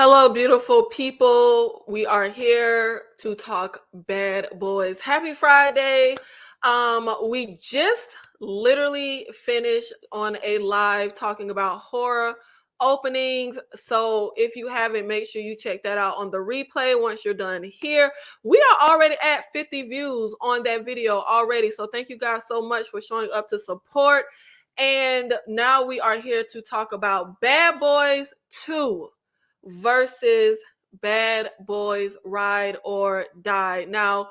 Hello, beautiful people. We are here to talk bad boys. Happy Friday. We just literally finished on a live talking about horror openings. So if you haven't, make sure you check that out on the replay once you're done here. We are already at 50 views on that video already. So thank you guys so much for showing up to support. And now we are here to talk about Bad Boys 2 versus Bad Boys Ride or Die. Now,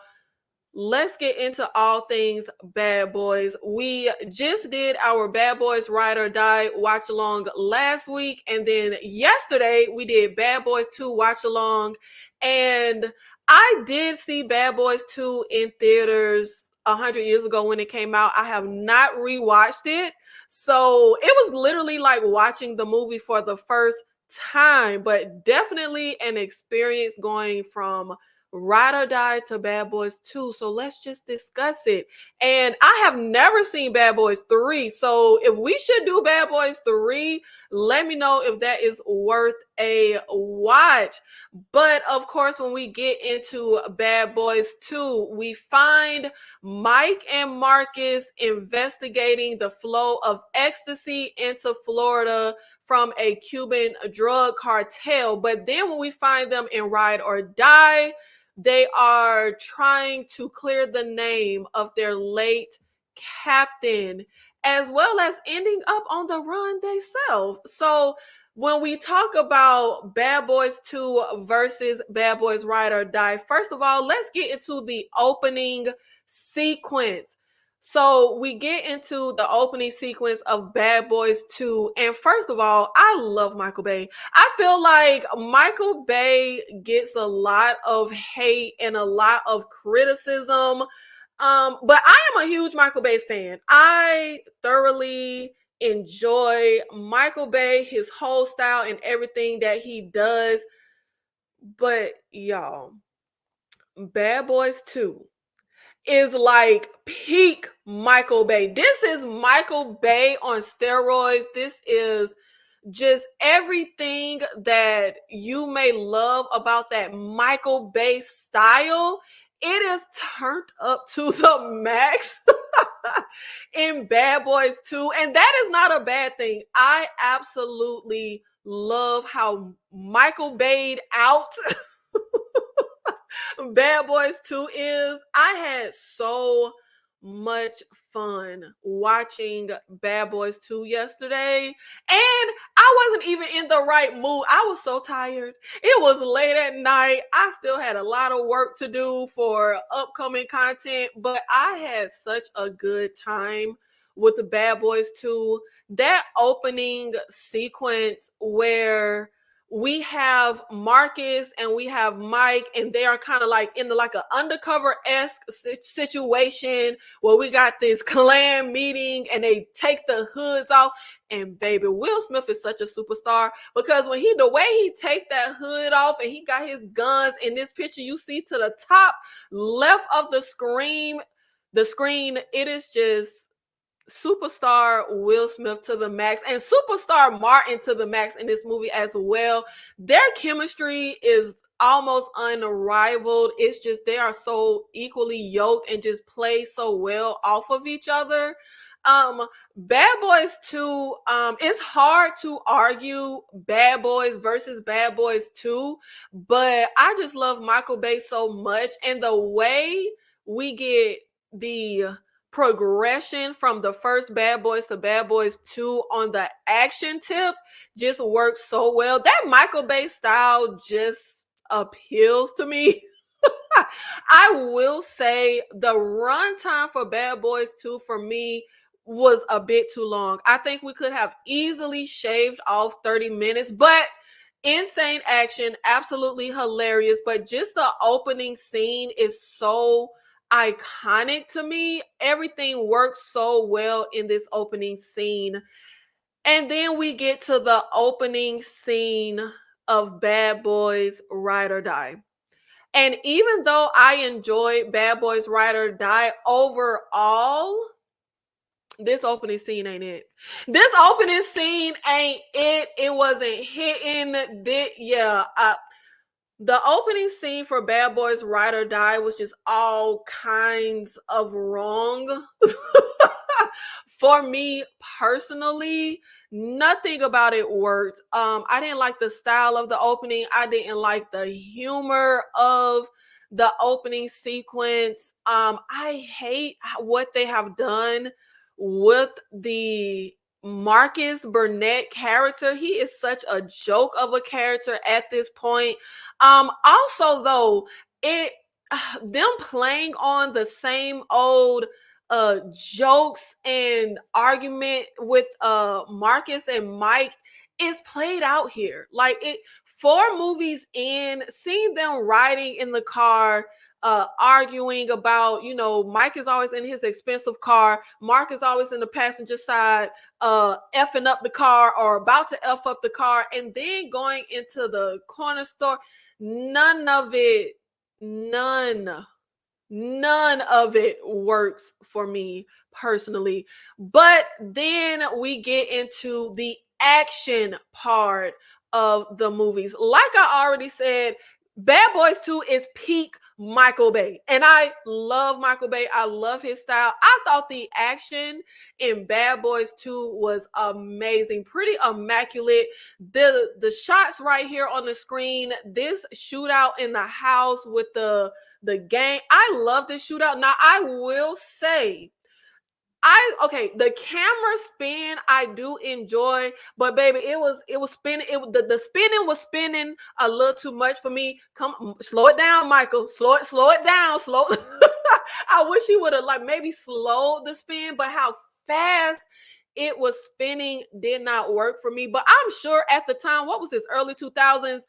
let's get into all things Bad Boys. We just did our Bad Boys Ride or Die watch along last week, and then yesterday we did Bad Boys 2 watch along. And I did see Bad Boys 2 in theaters 100 years ago when it came out. I have not rewatched it. So it was literally like watching the movie for the first time, but definitely an experience going from Ride or Die to Bad Boys 2. So let's just discuss it. And I have never seen Bad Boys 3. So if we should do Bad Boys 3, let me know if that is worth a watch. But of course, when we get into Bad Boys 2, we find Mike and Marcus investigating the flow of ecstasy into Florida from a Cuban drug cartel. But then when we find them in Ride or Die, they are trying to clear the name of their late captain, as well as ending up on the run themselves. So when we talk about Bad Boys 2 versus Bad Boys Ride or Die, first of all, let's get into the opening sequence. So we get into the opening sequence of Bad Boys 2. And first of all, I love Michael Bay. I feel like Michael Bay gets a lot of hate and a lot of criticism. But I am a huge Michael Bay fan. I thoroughly enjoy Michael Bay, his whole style and everything that he does. But y'all, Bad Boys 2 is like peak Michael Bay. This is Michael Bay on steroids. This is just everything that you may love about that Michael Bay style. It is turned up to the max in Bad Boys 2. And that is not a bad thing. I absolutely love how Michael Bay'd out Bad Boys 2 is. I had so much fun watching Bad Boys 2 yesterday, and I wasn't even in the right mood. I was so tired. It was late at night. I still had a lot of work to do for upcoming content, but I had such a good time with the Bad Boys 2. That opening sequence where we have Marcus and we have Mike, and they are kind of like in the like an undercover-esque situation where we got this clan meeting and they take the hoods off. And baby, Will Smith is such a superstar, because when the way he take that hood off and he got his guns in this picture you see to the top left of the screen, it is just superstar Will Smith to the max, and superstar Martin to the max in this movie as well. Their chemistry is almost unrivaled. It's just they are so equally yoked and just play so well off of each other. Bad Boys 2, it's hard to argue Bad Boys versus Bad Boys 2, but I just love Michael Bay so much, and the way we get the progression from the first Bad Boys to Bad Boys 2 on the action tip just works so well. That Michael Bay style just appeals to me. I will say the runtime for Bad Boys 2 for me was a bit too long. I think we could have easily shaved off 30 minutes, but insane action, absolutely hilarious. But just the opening scene is so iconic to me. Everything works so well in this opening scene. And then we get to the opening scene of Bad Boys Ride or Die. And even though I enjoy Bad Boys Ride or Die overall, This opening scene ain't it. This opening scene ain't it. It wasn't hitting. The opening scene for Bad Boys Ride or Die was just all kinds of wrong. For me personally, nothing about it worked. I didn't like the style of the opening. I didn't like the humor of the opening sequence. I hate what they have done with the Marcus Burnett character. He is such a joke of a character at this point. Also though, it them playing on the same old jokes and argument with Marcus and Mike is played out here. Like it 4 movies in, seeing them riding in the car arguing about, Mike is always in his expensive car, Mark is always in the passenger side effing up the car or about to F up the car, and then going into the corner store. None of it works for me personally. But then we get into the action part of the movies. Like I already said, Bad Boys 2 is peak Michael Bay. And I love Michael Bay. I love his style. I thought the action in Bad Boys 2 was amazing. Pretty immaculate. The shots right here on the screen, this shootout in the house with the gang. I love this shootout. Now I will say, the camera spin I do enjoy, but baby, it was spinning. The spinning was spinning a little too much for me. Come, slow it down, Michael. Slow it down. Slow. I wish he would have maybe slowed the spin, but how fast it was spinning did not work for me. But I'm sure at the time, what was this, early 2000s?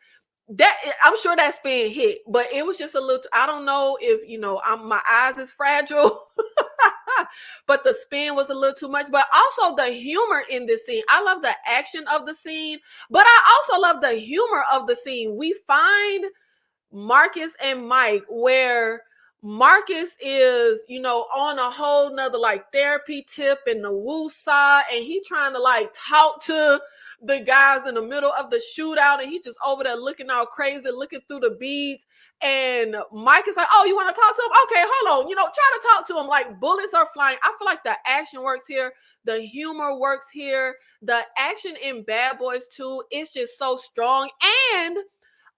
That I'm sure that spin hit, but it was just a little. I don't know if my eyes is fragile. But the spin was a little too much. But also the humor in this scene. I love the action of the scene, but I also love the humor of the scene. We find Marcus and Mike where Marcus is, on a whole nother therapy tip in the woo side, and he trying to talk to the guys in the middle of the shootout, and he just over there looking all crazy, looking through the beads. And Mike is like, "Oh, you want to talk to him? Okay, hold on. Try to talk to him." Like bullets are flying. I feel like the action works here. The humor works here. The action in Bad Boys 2 is just so strong. And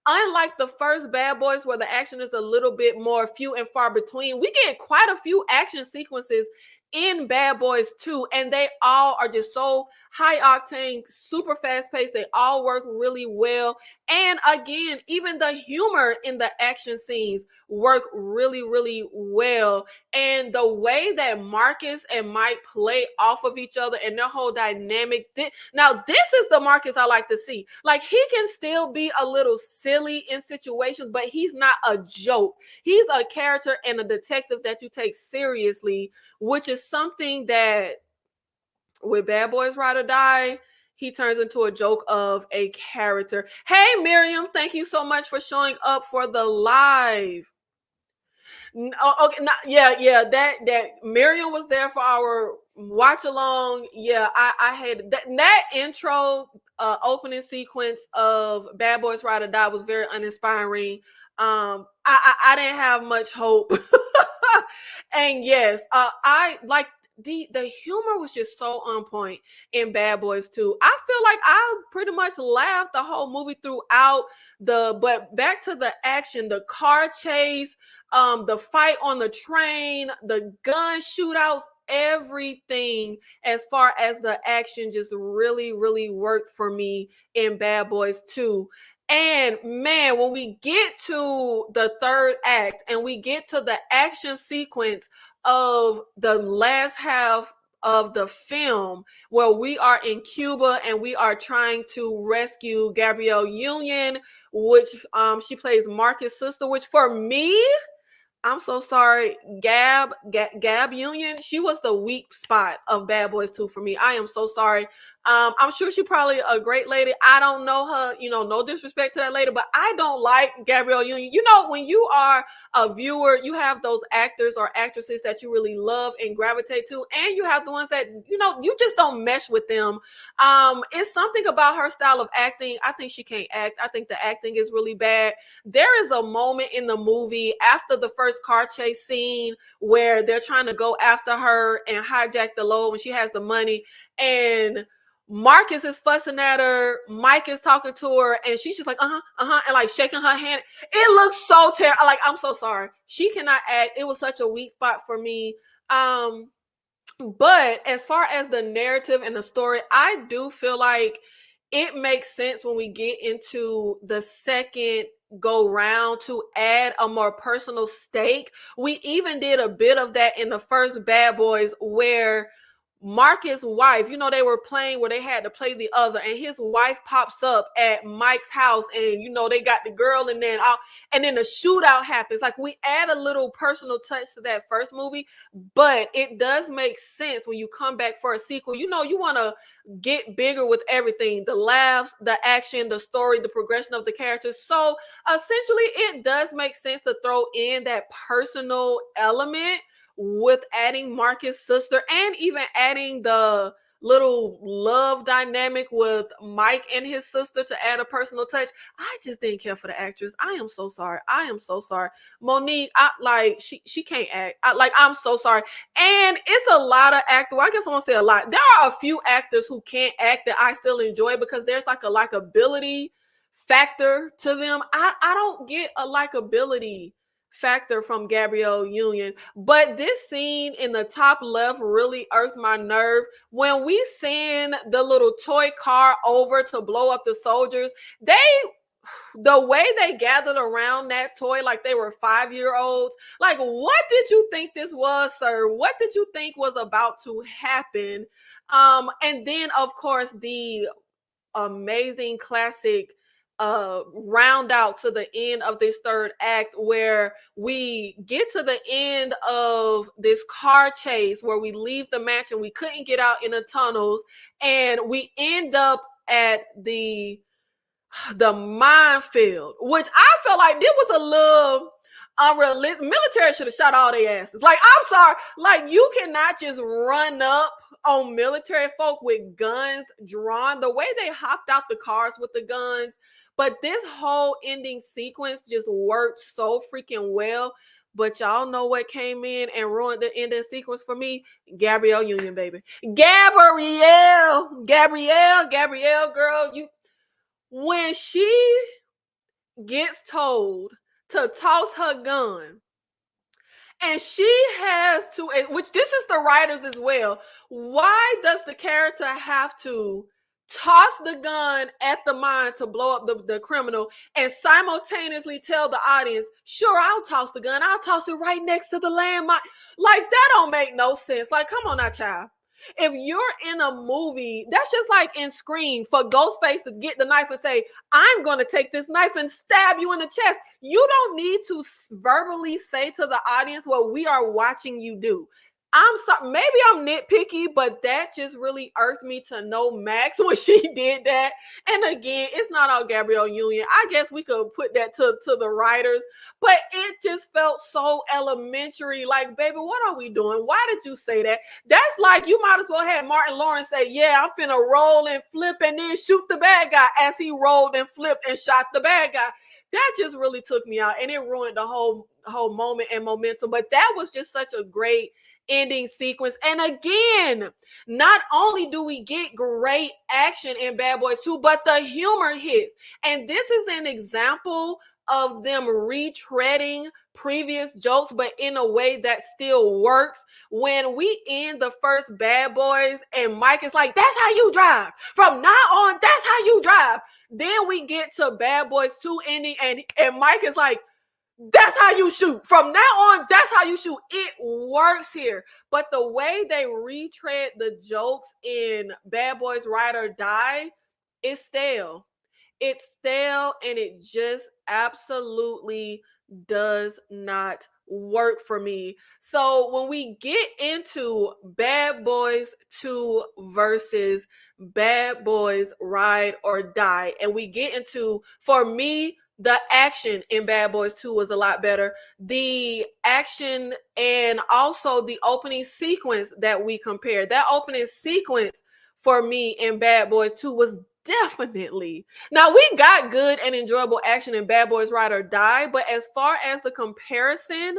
unlike the first Bad Boys, where the action is a little bit more few and far between, we get quite a few action sequences in Bad Boys 2, and they all are just so high octane, super fast paced. They all work really well. And again, even the humor in the action scenes work really, really well. And the way that Marcus and Mike play off of each other and their whole dynamic. Now, this is the Marcus I like to see. Like, he can still be a little silly in situations, but he's not a joke. He's a character and a detective that you take seriously, which is something that with Bad Boys Ride or Die, he turns into a joke of a character. Hey, Miriam, thank you so much for showing up for the live. Okay, that Miriam was there for our watch along. Yeah, I had that intro opening sequence of Bad Boys Ride or Die was very uninspiring. I didn't have much hope. And yes, I like the humor was just so on point in Bad Boys 2. I feel like I pretty much laughed the whole movie throughout. But back to the action, the car chase, the fight on the train, the gun shootouts, everything as far as the action just really, really worked for me in Bad Boys 2. And man, when we get to the third act and we get to the action sequence of the last half of the film, where we are in Cuba and we are trying to rescue Gabrielle Union, which she plays Marcus' sister, which for me, I'm so sorry, Gab Union, she was the weak spot of Bad Boys 2 for me. I am so sorry. I'm sure she's probably a great lady. I don't know her, no disrespect to that lady, but I don't like Gabrielle Union. When you are a viewer, you have those actors or actresses that you really love and gravitate to, and you have the ones that, you just don't mesh with them. It's something about her style of acting. I think she can't act. I think the acting is really bad. There is a moment in the movie after the first car chase scene where they're trying to go after her and hijack the load when she has the money, and Marcus is fussing at her, Mike is talking to her, and she's just like, and like shaking her hand. It looks so terrible. Like, I'm so sorry. She cannot act. It was such a weak spot for me. But as far as the narrative and the story, I do feel like it makes sense when we get into the second go round to add a more personal stake. We even did a bit of that in the first Bad Boys, where Marcus' wife, they were playing where they had to play the other, and his wife pops up at Mike's house, and they got the girl, and then the shootout happens. Like, we add a little personal touch to that first movie, but it does make sense when you come back for a sequel. You want to get bigger with everything: the laughs, the action, the story, the progression of the characters. So essentially, it does make sense to throw in that personal element with adding Marcus' sister, and even adding the little love dynamic with Mike and his sister to add a personal touch. I just didn't care for the actress. I am so sorry. Monique, she can't act. I'm so sorry. And it's a lot of actors. Well, I guess I won't say a lot. There are a few actors who can't act that I still enjoy, because there's like a likability factor to them. I don't get a likability factor from Gabrielle Union. But this scene in the top left really irked my nerve. When we send the little toy car over to blow up the soldiers, the way they gathered around that toy like they were 5-year-olds. Like, what did you think this was, sir? What did you think was about to happen? And then, of course, the amazing classic round out to the end of this third act, where we get to the end of this car chase where we leave the mansion, we couldn't get out in the tunnels, and we end up at the minefield, which I felt like it was a little unrealistic. Military should have shot all their asses. Like, I'm sorry. Like, you cannot just run up on military folk with guns drawn. The way they hopped out the cars with the guns. But this whole ending sequence just worked so freaking well. But y'all know what came in and ruined the ending sequence for me? Gabrielle Union, baby. Gabrielle, girl, when she gets told to toss her gun, and she has to, which this is the writers as well, why does the character have to toss the gun at the mine to blow up the criminal, and simultaneously tell the audience, sure, I'll toss the gun, I'll toss it right next to the landmine? Like, that don't make no sense. Like, come on now, child. If you're in a movie, that's just like in Scream, for Ghostface to get the knife and say, I'm going to take this knife and stab you in the chest. You don't need to verbally say to the audience what we are watching you do. I'm sorry, maybe I'm nitpicky, but that just really irked me to no max when she did that. And again, it's not all Gabrielle Union. I guess we could put that to the writers, but it just felt so elementary. Like, baby, what are we doing? Why did you say that? That's like, you might as well have Martin Lawrence say, yeah, I'm finna roll and flip and then shoot the bad guy, as he rolled and flipped and shot the bad guy. That just really took me out, and it ruined the whole moment and momentum. But that was just such a great ending sequence. And again, not only do we get great action in Bad Boys 2, but the humor hits. And this is an example of them retreading previous jokes, but in a way that still works. When we end the first Bad Boys and Mike is like, that's how you drive. From now on, that's how you drive. Then we get to Bad Boys 2 ending, and Mike is like, that's how you shoot. From now on, that's how you shoot. It works here. But the way they retread the jokes in Bad Boys Ride or Die is stale. It's stale, and it just absolutely does not work for me. So when we get into Bad Boys 2 versus Bad Boys Ride or Die, and we get into, for me, the action in Bad Boys 2 was a lot better. The action and also the opening sequence that we compared, that opening sequence for me in Bad Boys 2 was definitely. Now, we got good and enjoyable action in Bad Boys Ride or Die, but as far as the comparison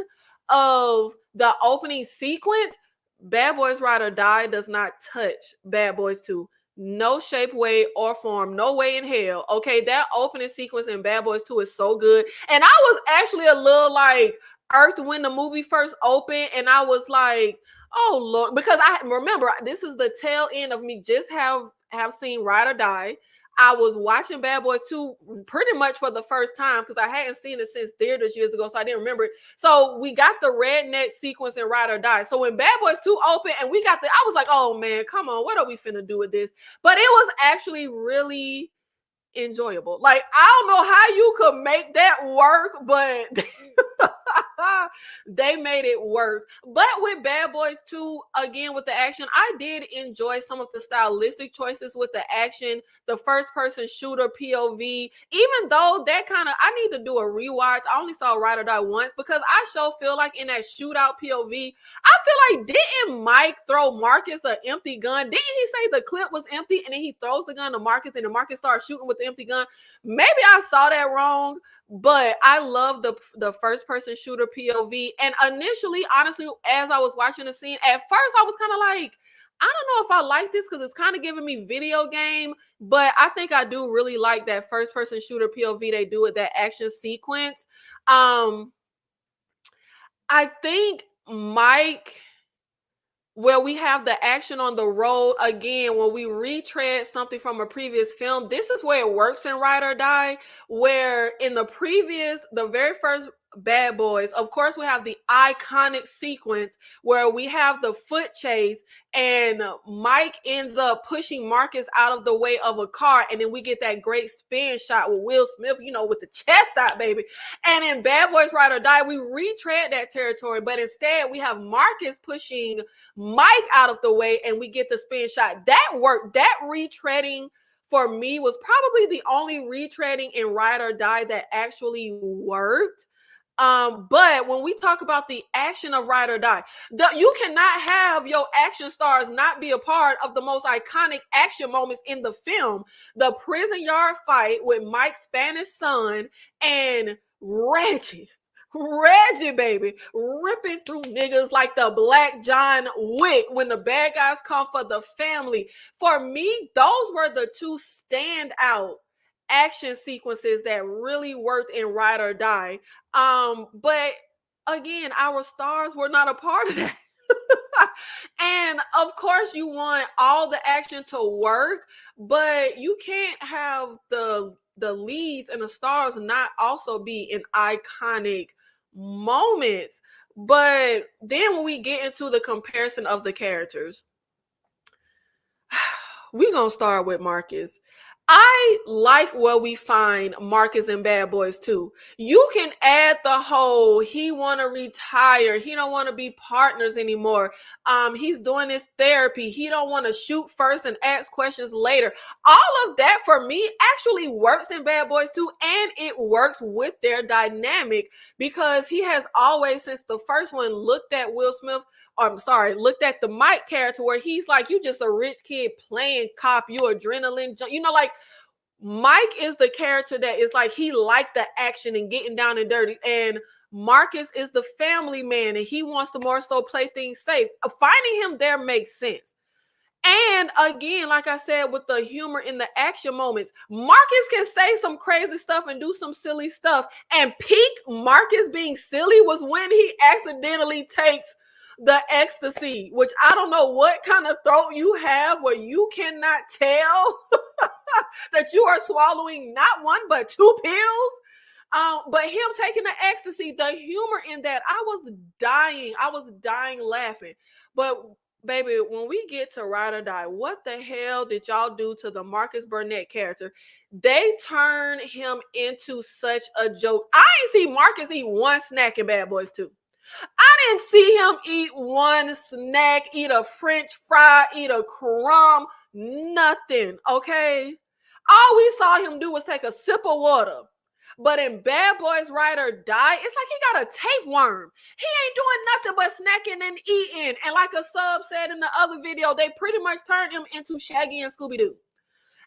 of the opening sequence, Bad Boys Ride or Die does not touch Bad Boys 2. No shape, way, or form. No way in hell. Okay, that opening sequence in Bad Boys 2 is so good. And I was actually a little like irked when the movie first opened, and I was like, oh Lord, because I remember this is the tail end of me just have seen Ride or Die. I was watching Bad Boys 2 pretty much for the first time because I hadn't seen it since theaters years ago, so I didn't remember it. So we got the redneck sequence in Ride or Die. So when Bad Boys 2 opened and we got I was like, oh man, come on, what are we finna do with this? But it was actually really enjoyable. Like, I don't know how you could make that work, but they made it work. But with Bad Boys 2, again, with the action, I did enjoy some of the stylistic choices with the action, the first person shooter POV, even though that kind of, I need to do a rewatch. I only saw Ride or Die once because I sure feel like in that shootout POV, I feel like, didn't Mike throw Marcus an empty gun? Didn't he say the clip was empty and then he throws the gun to Marcus and then Marcus starts shooting with the empty gun? Maybe I saw that wrong, but I love the first person shooter POV. And initially, honestly, as I was watching the scene, at first I was kind of like, I don't know if I like this because it's kind of giving me video game, but I think I do really like that first person shooter POV they do with that action sequence. I think Mike, where we have the action on the road again, when we retread something from a previous film, this is where it works in Ride or Die, where in the very first Bad Boys, of course, we have the iconic sequence where we have the foot chase and Mike ends up pushing Marcus out of the way of a car. And then we get that great spin shot with Will Smith, with the chest out, baby. And in Bad Boys Ride or Die, we retread that territory, but instead we have Marcus pushing Mike out of the way and we get the spin shot. That worked. That retreading for me was probably the only retreading in Ride or Die that actually worked. But when we talk about the action of Ride or Die, you cannot have your action stars not be a part of the most iconic action moments in the film. The prison yard fight with Mike's Spanish son and Reggie, baby, ripping through niggas like the Black John Wick when the bad guys come for the family. For me, those were the two standout action sequences that really worked in Ride or Die. But again, our stars were not a part of that. And of course, you want all the action to work, but you can't have the leads and the stars not also be in iconic moments. But then when we get into the comparison of the characters, we're gonna start with Marcus. I like where we find Marcus in Bad Boys 2. You can add the whole, he want to retire. He don't want to be partners anymore. He's doing his therapy. He don't want to shoot first and ask questions later. All of that for me actually works in Bad Boys 2, and it works with their dynamic because he has always, since the first one, looked at looked at the Mike character where he's like, you just a rich kid playing cop, you adrenaline, like Mike is the character that is like, he liked the action and getting down and dirty. And Marcus is the family man and he wants to more so play things safe. Finding him there makes sense. And again, like I said, with the humor in the action moments, Marcus can say some crazy stuff and do some silly stuff. And peak Marcus being silly was when he accidentally takes the ecstasy, which I don't know what kind of throat you have where you cannot tell that you are swallowing not one but two pills. But him taking the ecstasy, the humor in that, I was dying laughing. But baby, when we get to Ride or Die, what the hell did y'all do to the Marcus Burnett character? They turned him into such a joke. I ain't see Marcus eat one snack in Bad Boys 2. I didn't see him eat one snack, eat a French fry, eat a crumb, nothing, okay? All we saw him do was take a sip of water. But in Bad Boys Ride or Die, it's like he got a tapeworm. He ain't doing nothing but snacking and eating. And like a sub said in the other video, they pretty much turned him into Shaggy and Scooby-Doo.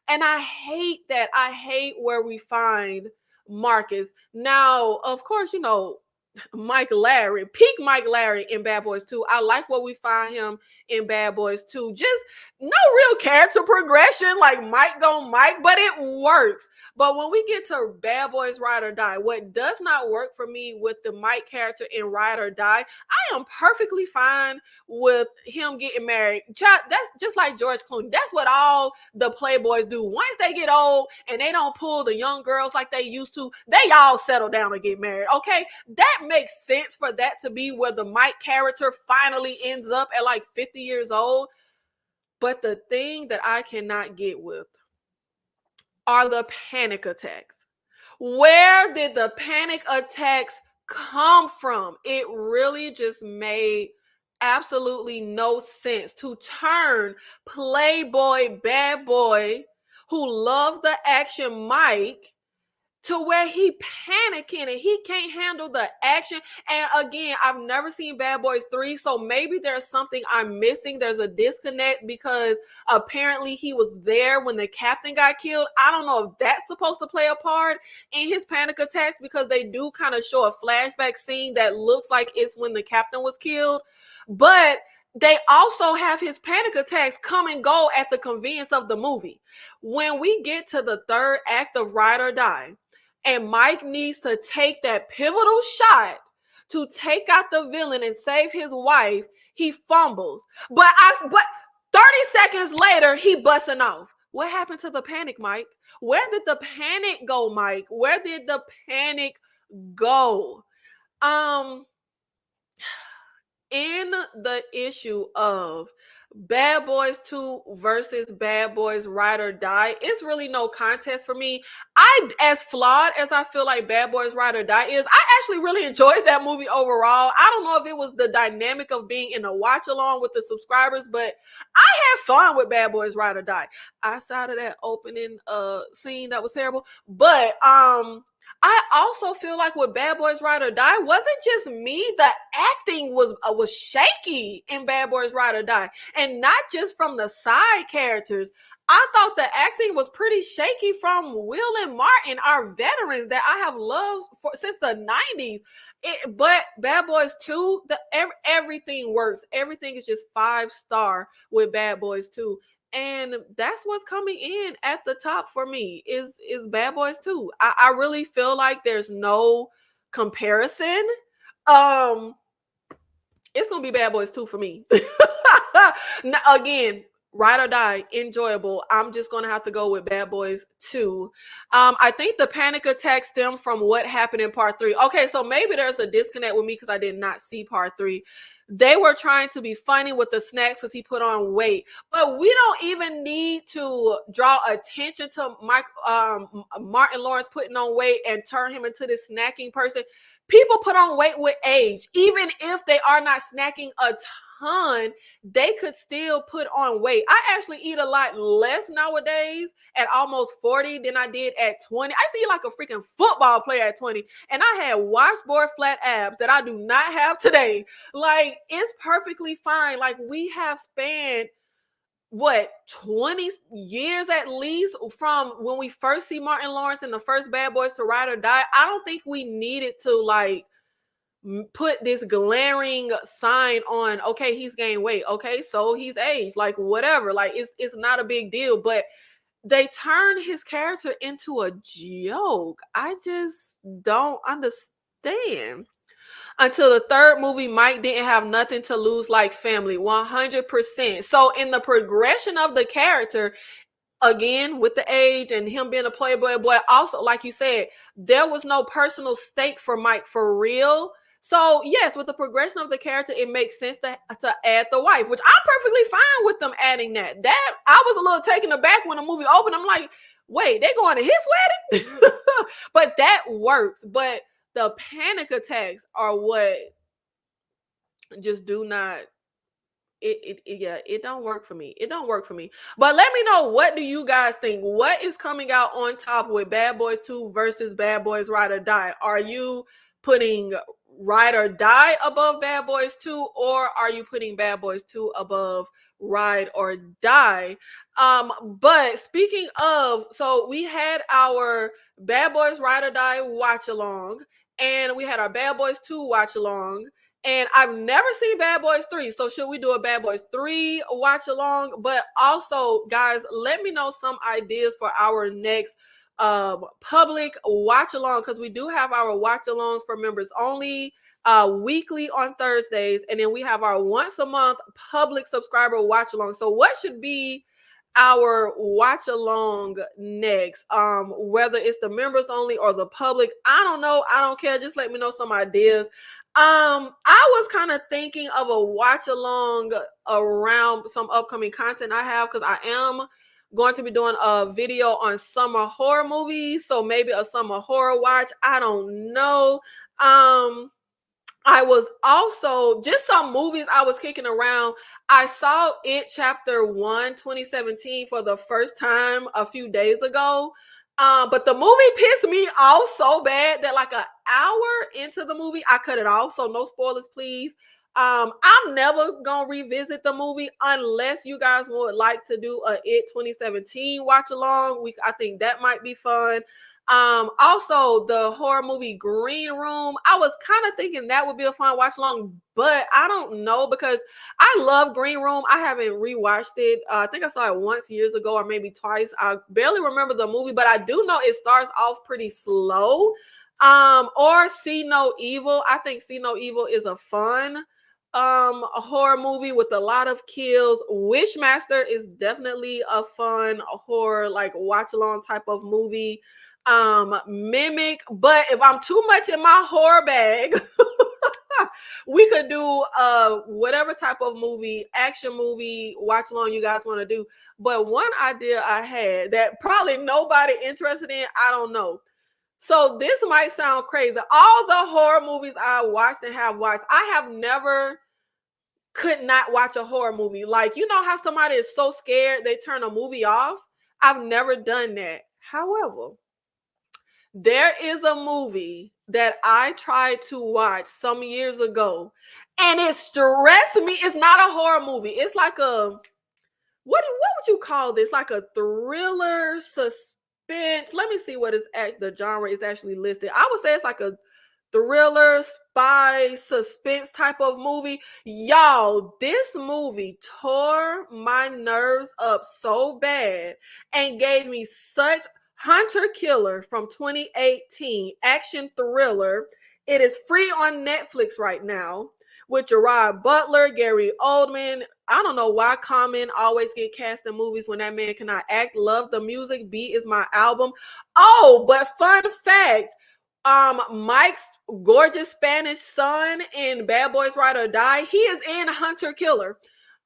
And I hate that. I hate where we find Marcus. Now, of course, you know, Mike Larry, peak Mike Larry in Bad Boys 2. I like what we find him in Bad Boys 2. Just no real character progression like Mike gon' Mike, but it works. But when we get to Bad Boys Ride or Die, what does not work for me with the Mike character in Ride or Die, I am perfectly fine with him getting married. That's just like George Clooney. That's what all the Playboys do. Once they get old and they don't pull the young girls like they used to, they all settle down and get married. Okay, that makes sense for that to be where the Mike character finally ends up at like 50 years old. But the thing that I cannot get with are the panic attacks. Where did the panic attacks come from? It really just made absolutely no sense to turn Playboy bad boy who loved the action Mike to where he panicking and he can't handle the action. And again, I've never seen Bad Boys 3, so maybe there's something I'm missing. There's a disconnect because apparently he was there when the captain got killed. I don't know if that's supposed to play a part in his panic attacks because they do kind of show a flashback scene that looks like it's when the captain was killed. But they also have his panic attacks come and go at the convenience of the movie. When we get to the third act of Ride or Die, and Mike needs to take that pivotal shot to take out the villain and save his wife, he fumbles. But 30 seconds later, he busting off. What happened to the panic, Mike? Where did the panic go, Mike? Where did the panic go? In the issue of Bad Boys 2 versus Bad Boys Ride or Die, it's really no contest for me. As flawed as I feel like Bad Boys Ride or Die is, I actually really enjoyed that movie overall. I don't know if it was the dynamic of being in a watch along with the subscribers, but I had fun with Bad Boys Ride or Die. Outside of that opening scene that was terrible, but I also feel like with Bad Boys Ride or Die, wasn't just me. The acting was shaky in Bad Boys Ride or Die. And not just from the side characters. I thought the acting was pretty shaky from Will and Martin, our veterans that I have loved since the 90s. But Bad Boys 2, everything works. Everything is just 5-star with Bad Boys 2. And that's what's coming in at the top for me is Bad Boys 2. I really feel like there's no comparison. It's gonna be Bad Boys 2 for me. Now, again, Ride or Die, enjoyable. I'm just gonna have to go with Bad Boys 2. I think the panic attack stemmed from what happened in part 3. Okay, so maybe there's a disconnect with me because I did not see part 3. They were trying to be funny with the snacks because he put on weight, but we don't even need to draw attention to Martin Lawrence putting on weight and turn him into this snacking person. People put on weight with age, even if they are not snacking a ton, they could still put on weight. I actually eat a lot less nowadays at almost 40 than I did at 20. I used to eat like a freaking football player at 20, and I had washboard flat abs that I do not have today. Like, it's perfectly fine. Like, we have spanned 20 years at least from when we first see Martin Lawrence in the first Bad Boys to Ride or Die. I don't think we needed to like put this glaring sign on, okay, he's gained weight, okay, so he's aged, like whatever, like it's not a big deal. But they turn his character into a joke. I just don't understand. Until the third movie, Mike didn't have nothing to lose like family, 100%. So in the progression of the character, again, with the age and him being a playboy boy, also, like you said, there was no personal stake for Mike for real. So yes, with the progression of the character, it makes sense to add the wife, which I'm perfectly fine with them adding that. That I was a little taken aback when the movie opened. I'm like, wait, they going to his wedding? But that works. But the panic attacks are what just do not. It don't work for me. It don't work for me. But let me know, what do you guys think? What is coming out on top with Bad Boys 2 versus Bad Boys Ride or Die? Are you putting Ride or Die above Bad Boys 2, or are you putting Bad Boys 2 above Ride or Die? But speaking of, so we had our Bad Boys Ride or Die watch along, and we had our Bad Boys 2 watch along. And I've never seen Bad Boys 3. So should we do a Bad Boys 3 watch along? But also, guys, let me know some ideas for our next public watch along, because we do have our watch alongs for members only weekly on Thursdays. And then we have our once a month public subscriber watch along. So what should be our watch along next? Whether it's the members only or the public, I don't know. I don't care. Just let me know some ideas. I was kind of thinking of a watch along around some upcoming content I have, because I am going to be doing a video on summer horror movies. So maybe a summer horror watch. I don't know. I was also, just some movies I was kicking around. I saw It Chapter 1 2017 for the first time a few days ago. But the movie pissed me off so bad that like an hour into the movie, I cut it off. So no spoilers, please. I'm never gonna revisit the movie unless you guys would like to do a It 2017 watch along. I think that might be fun. Also the horror movie Green Room, I was kind of thinking that would be a fun watch along, but I don't know, because I love Green Room. I haven't rewatched it. I think I saw it once years ago, or maybe twice. I barely remember the movie, but I do know it starts off pretty slow. Or See No Evil. I think See No Evil is a fun a horror movie with a lot of kills. Wishmaster is definitely a fun horror, like watch along type of movie. Mimic, but if I'm too much in my horror bag, we could do whatever type of movie, action movie watch along you guys want to do. But one idea I had that probably nobody interested in, I don't know. So this might sound crazy. All the horror movies I watched and have watched, I have never could not watch a horror movie. Like, you know how somebody is so scared they turn a movie off? I've never done that. However, there is a movie that I tried to watch some years ago, and it stressed me. It's not a horror movie. It's like a, what would you call this? Like a thriller, suspense. Let me see what is the genre is actually listed. I would say it's like a thriller, spy, suspense type of movie. Y'all, this movie tore my nerves up so bad and gave me such Hunter Killer from 2018, action thriller. It is free on Netflix right now with Gerard Butler, Gary Oldman. I don't know why Common always get cast in movies when that man cannot act. Love the music. Beat is my album. Oh, but fun fact, Mike's gorgeous Spanish son in Bad Boys Ride or Die, he is in Hunter Killer.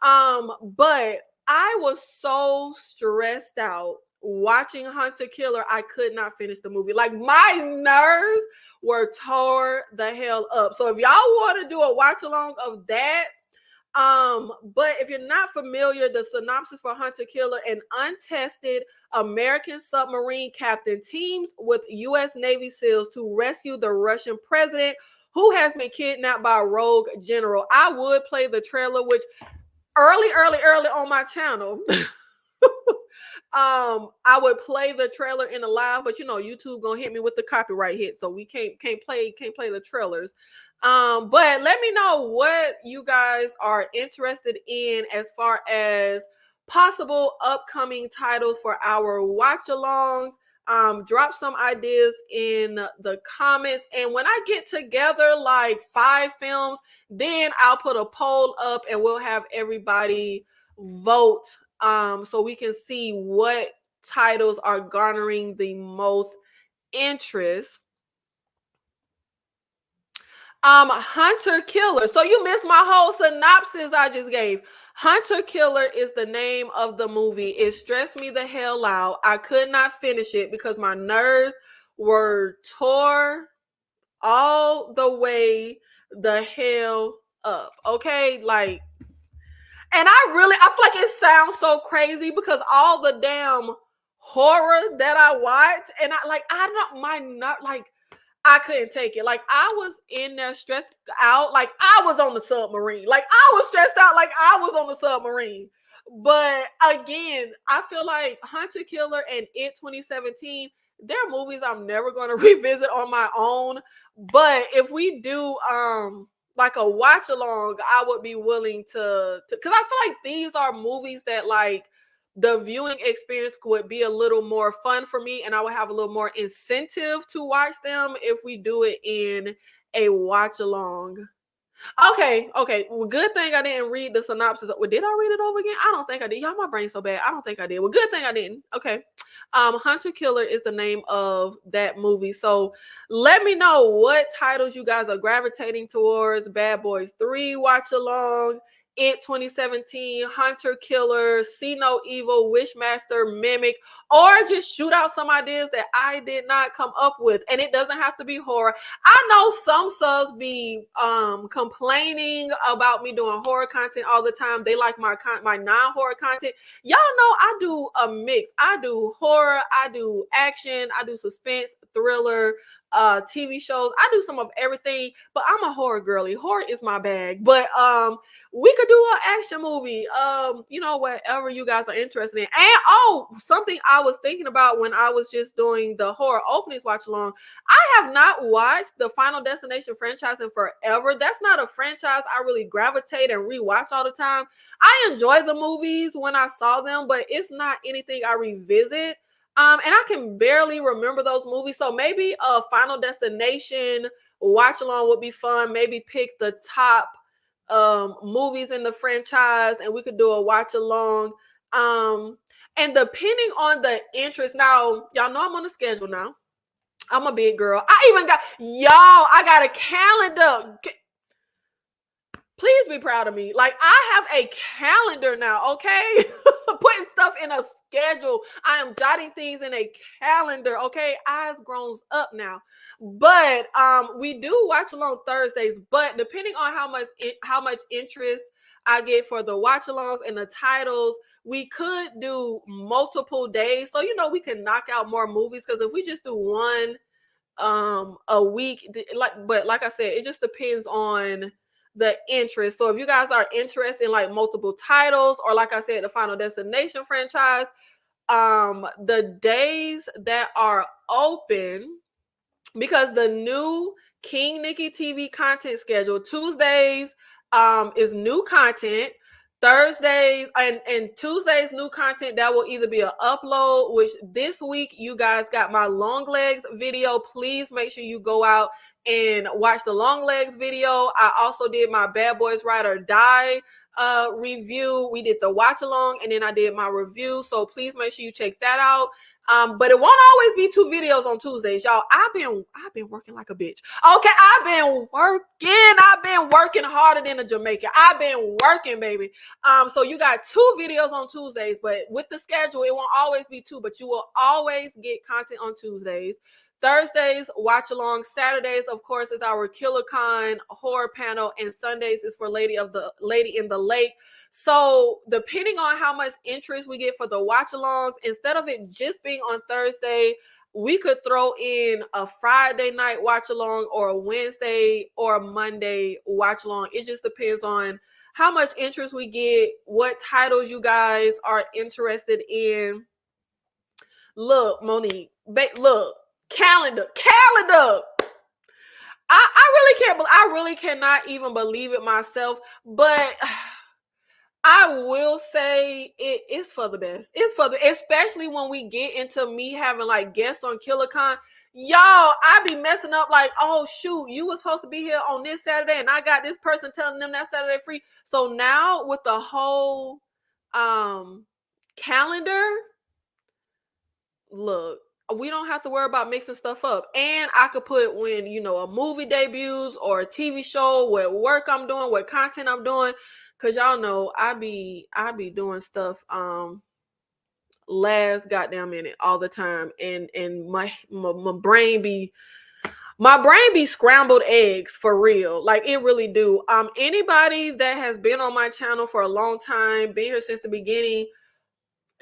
But I was so stressed out watching Hunter Killer, I could not finish the movie. Like, my nerves were tore the hell up. So if y'all want to do a watch along of that, but if you're not familiar, the synopsis for Hunter Killer: an untested American submarine captain teams with U.S. Navy SEALs to rescue the Russian president who has been kidnapped by a rogue general. I would play the trailer, which early on my channel, I would play the trailer in the live, but you know, YouTube gonna hit me with the copyright hit, so we can't play the trailers. But let me know what you guys are interested in as far as possible upcoming titles for our watch alongs. Drop some ideas in the comments, and when I get together like 5 films, then I'll put a poll up and we'll have everybody vote, so we can see what titles are garnering the most interest. Hunter Killer. So you missed my whole synopsis I just gave. Hunter Killer is the name of the movie. It stressed me the hell out. I could not finish it because my nerves were tore all the way the hell up. Okay, like, and I feel like it sounds so crazy because all the damn horror that I watch, and I couldn't take it. Like, I was in there stressed out. Like, I was on the submarine. Like, I was stressed out like I was on the submarine. But again, I feel like Hunter Killer and It 2017, they're movies I'm never going to revisit on my own. But if we do like a watch along, I would be willing to because I feel like these are movies that, like, the viewing experience would be a little more fun for me, and I would have a little more incentive to watch them if we do it in a watch along. Okay. Well, good thing I didn't read the synopsis. Well, did I read it over again? I don't think I did. Y'all, my brain's so bad. I don't think I did. Well, good thing I didn't. Okay. Hunter Killer is the name of that movie. So let me know what titles you guys are gravitating towards. Bad Boys 3 watch along, It 2017, Hunter Killer, See No Evil, Wishmaster, Mimic, or just shoot out some ideas that I did not come up with. And it doesn't have to be horror. I know some subs be complaining about me doing horror content all the time. They like my non-horror content. Y'all know I do a mix. I do horror, I do action, I do suspense, thriller, TV shows. I do some of everything, but I'm a horror girly. Horror is my bag. But we could do an action movie. Whatever you guys are interested in. And something I was thinking about when I was just doing the horror openings watch along. I have not watched the Final Destination franchise in forever. That's not a franchise I really gravitate and rewatch all the time. I enjoy the movies when I saw them, but it's not anything I revisit. And I can barely remember those movies. So maybe a Final Destination watch along would be fun. Maybe pick the top movies in the franchise and we could do a watch along. And depending on the interest, now y'all know I'm on the schedule now. I'm a big girl. I got a calendar. Please be proud of me. Like, I have a calendar now, okay? Putting stuff in a schedule. I am jotting things in a calendar, okay? Eyes grown up now. But we do watch along Thursdays, but depending on how much interest I get for the watch alongs and the titles, we could do multiple days. So, we can knock out more movies, because if we just do one a week, like I said, it just depends on the interest. So if you guys are interested in like multiple titles, or like I said, the Final Destination franchise, the days that are open, because the new King Nikki TV content schedule, Tuesdays is new content. Thursdays and Tuesdays new content, that will either be an upload, which this week you guys got my long legs video. Please make sure you go out and watch the long legs video. I also did my Bad Boys Ride or Die review. We did the watch along, and then I did my review. So please make sure you check that out. But it won't always be 2 videos on Tuesdays, y'all. I've been working like a bitch. Okay, I've been working harder than a Jamaican. I've been working, baby. So you got 2 videos on Tuesdays, but with the schedule, it won't always be 2, but you will always get content on Tuesdays. Thursdays, watch along. Saturdays, of course, is our KillerCon horror panel, and Sundays is for Lady in the Lake. So depending on how much interest we get for the watch alongs, instead of it just being on Thursday, we could throw in a Friday night watch along, or a Wednesday or a Monday watch along. It just depends on how much interest we get, what titles you guys are interested in. Look, Monique, look, calendar. I really cannot even believe it myself, but I will say it is for the best. Especially when we get into me having like guests on KillerCon. Y'all, I be messing up like, oh shoot, you were supposed to be here on this Saturday, and I got this person telling them that Saturday free. So now with the whole calendar, look, we don't have to worry about mixing stuff up. And I could put when, a movie debuts or a TV show, what work I'm doing, what content I'm doing. Cause y'all know I be doing stuff last goddamn minute all the time, and my brain be My brain be scrambled eggs for real. Like it really do. Anybody that has been on my channel for a long time, been here since the beginning,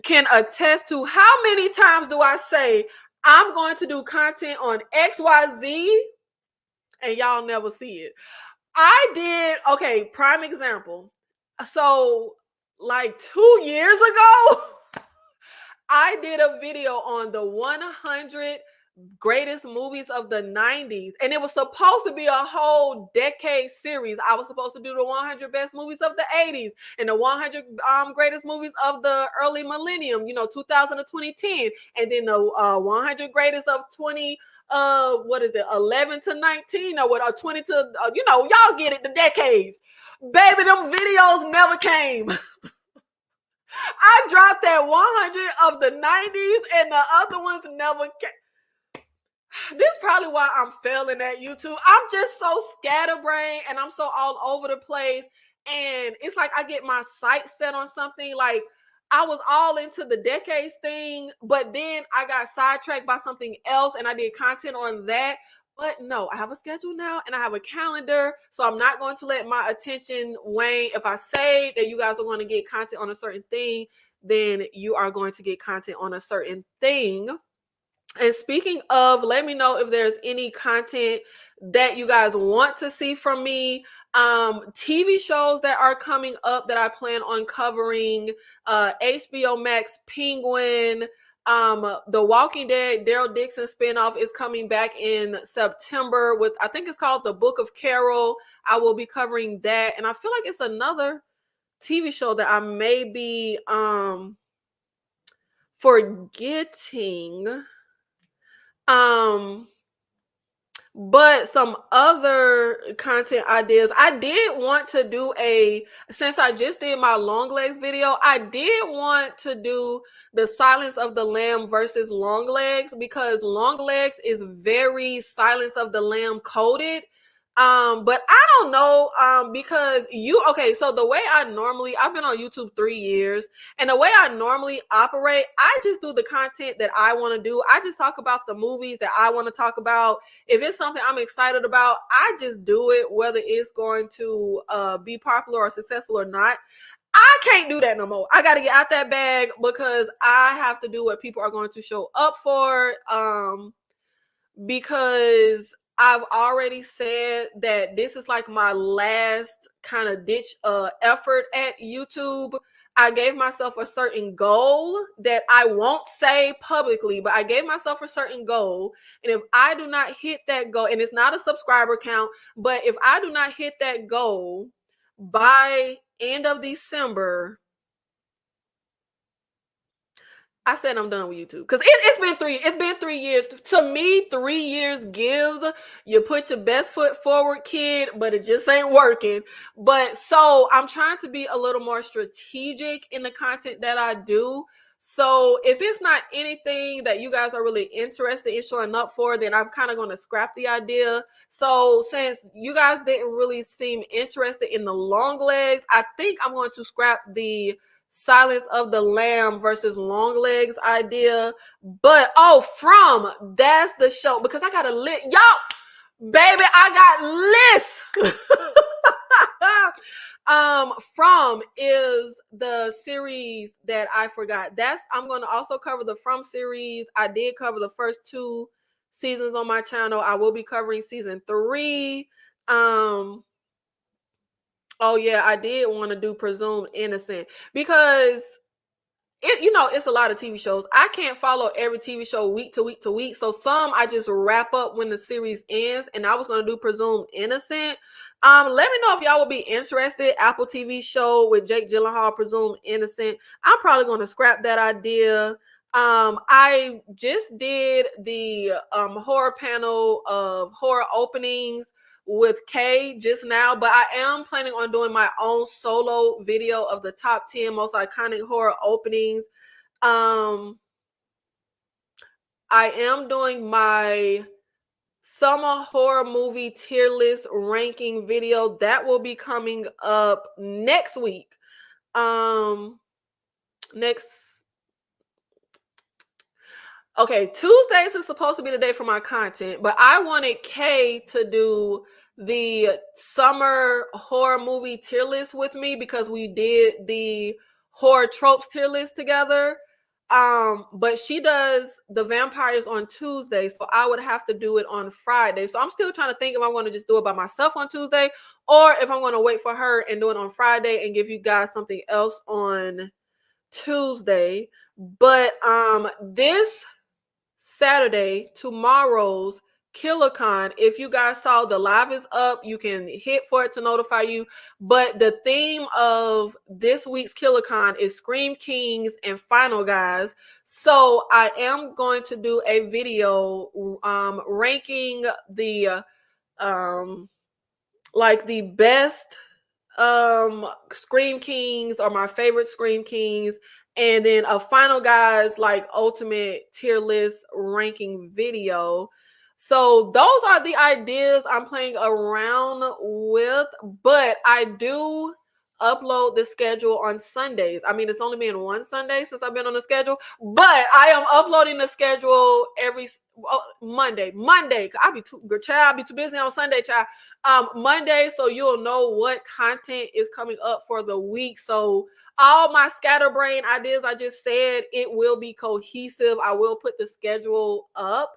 can attest to how many times do I say I'm going to do content on XYZ and y'all never see it. I did, okay, prime example. So, like 2 years ago, I did a video on the 100 greatest movies of the 90s, and it was supposed to be a whole decade series. I was supposed to do the 100 best movies of the 80s and the 100 greatest movies of the early millennium, 2000 to 2010, and then the 100 greatest of 20 what is it, 11 to 19, or what, or 20 to y'all get it, the decades. Baby, them videos never came. I dropped that 100 of the 90s and the other ones never came. This is probably why I'm failing at YouTube. I'm just so scatterbrained and I'm so all over the place. And it's like I get my sights set on something. Like I was all into the decades thing, but then I got sidetracked by something else and I did content on that. But no, I have a schedule now and I have a calendar. So I'm not going to let my attention wane. If I say that you guys are going to get content on a certain thing, then you are going to get content on a certain thing. And speaking of, let me know if there's any content that you guys want to see from me. TV shows that are coming up that I plan on covering. HBO Max Penguin. The Walking Dead Daryl Dixon spinoff is coming back in September with, I think it's called The Book of Carol. I will be covering that. And I feel like it's another TV show that I may be forgetting. But some other content ideas. I did want to do since I just did my long legs video, I did want to do the Silence of the Lamb versus long legs, because long legs is very Silence of the Lamb coded. But I don't know, because so the way I've been on YouTube 3 years, and the way I normally operate, I just do the content that I want to do. I just talk about the movies that I want to talk about. If it's something I'm excited about, I just do it, whether it's going to be popular or successful or not. I can't do that no more. I got to get out that bag because I have to do what people are going to show up for. Because I've already said that this is like my last kind of ditch effort at YouTube. I gave myself a certain goal that I won't say publicly, but I gave myself a certain goal. And if I do not hit that goal, and it's not a subscriber count, but if I do not hit that goal by end of December, I said I'm done with YouTube, because it's been 3 years. To me, 3 years gives you put your best foot forward, kid, but it just ain't working. But so I'm trying to be a little more strategic in the content that I do. So if it's not anything that you guys are really interested in showing up for, then I'm kind of going to scrap the idea. So since you guys didn't really seem interested in the long legs, I think I'm going to scrap the Silence of the Lamb versus long legs idea. But that's the show, because I got a list, y'all, baby, I got lists. From is the series that I forgot. I'm going to also cover the From series. I did cover the first 2 seasons on my channel. I will be covering season 3. Oh yeah, I did want to do Presumed Innocent, because it's a lot of TV shows. I can't follow every TV show week to week to week. So some I just wrap up when the series ends, and I was going to do Presumed Innocent. Let me know if y'all would be interested. Apple TV show with Jake Gyllenhaal, Presumed Innocent. I'm probably going to scrap that idea. I just did the horror panel of horror openings with Kay just now, but I am planning on doing my own solo video of the top 10 most iconic horror openings. I am doing my summer horror movie tier list ranking video that will be coming up next week. Okay, Tuesdays is supposed to be the day for my content, but I wanted Kay to do the summer horror movie tier list with me because we did the horror tropes tier list together. But she does the vampires on Tuesday, so I would have to do it on Friday. So I'm still trying to think if I'm going to just do it by myself on Tuesday or if I'm going to wait for her and do it on Friday and give you guys something else on Tuesday. But this Saturday, tomorrow's KillerCon. If you guys saw, the live is up. You can hit for it to notify you. But the theme of this week's KillerCon is Scream Kings and Final Guys. So I am going to do a video ranking the like the best Scream Kings or my favorite Scream Kings, and then a Final Guys like ultimate tier list ranking video. So those are the ideas I'm playing around with, but I do upload the schedule on Sundays. I mean, it's only been one Sunday since I've been on the schedule, but I am uploading the schedule every Monday. I be too busy on Sunday, child. Monday, so you'll know what content is coming up for the week. So all my scatterbrain ideas I just said, it will be cohesive. I will put the schedule up.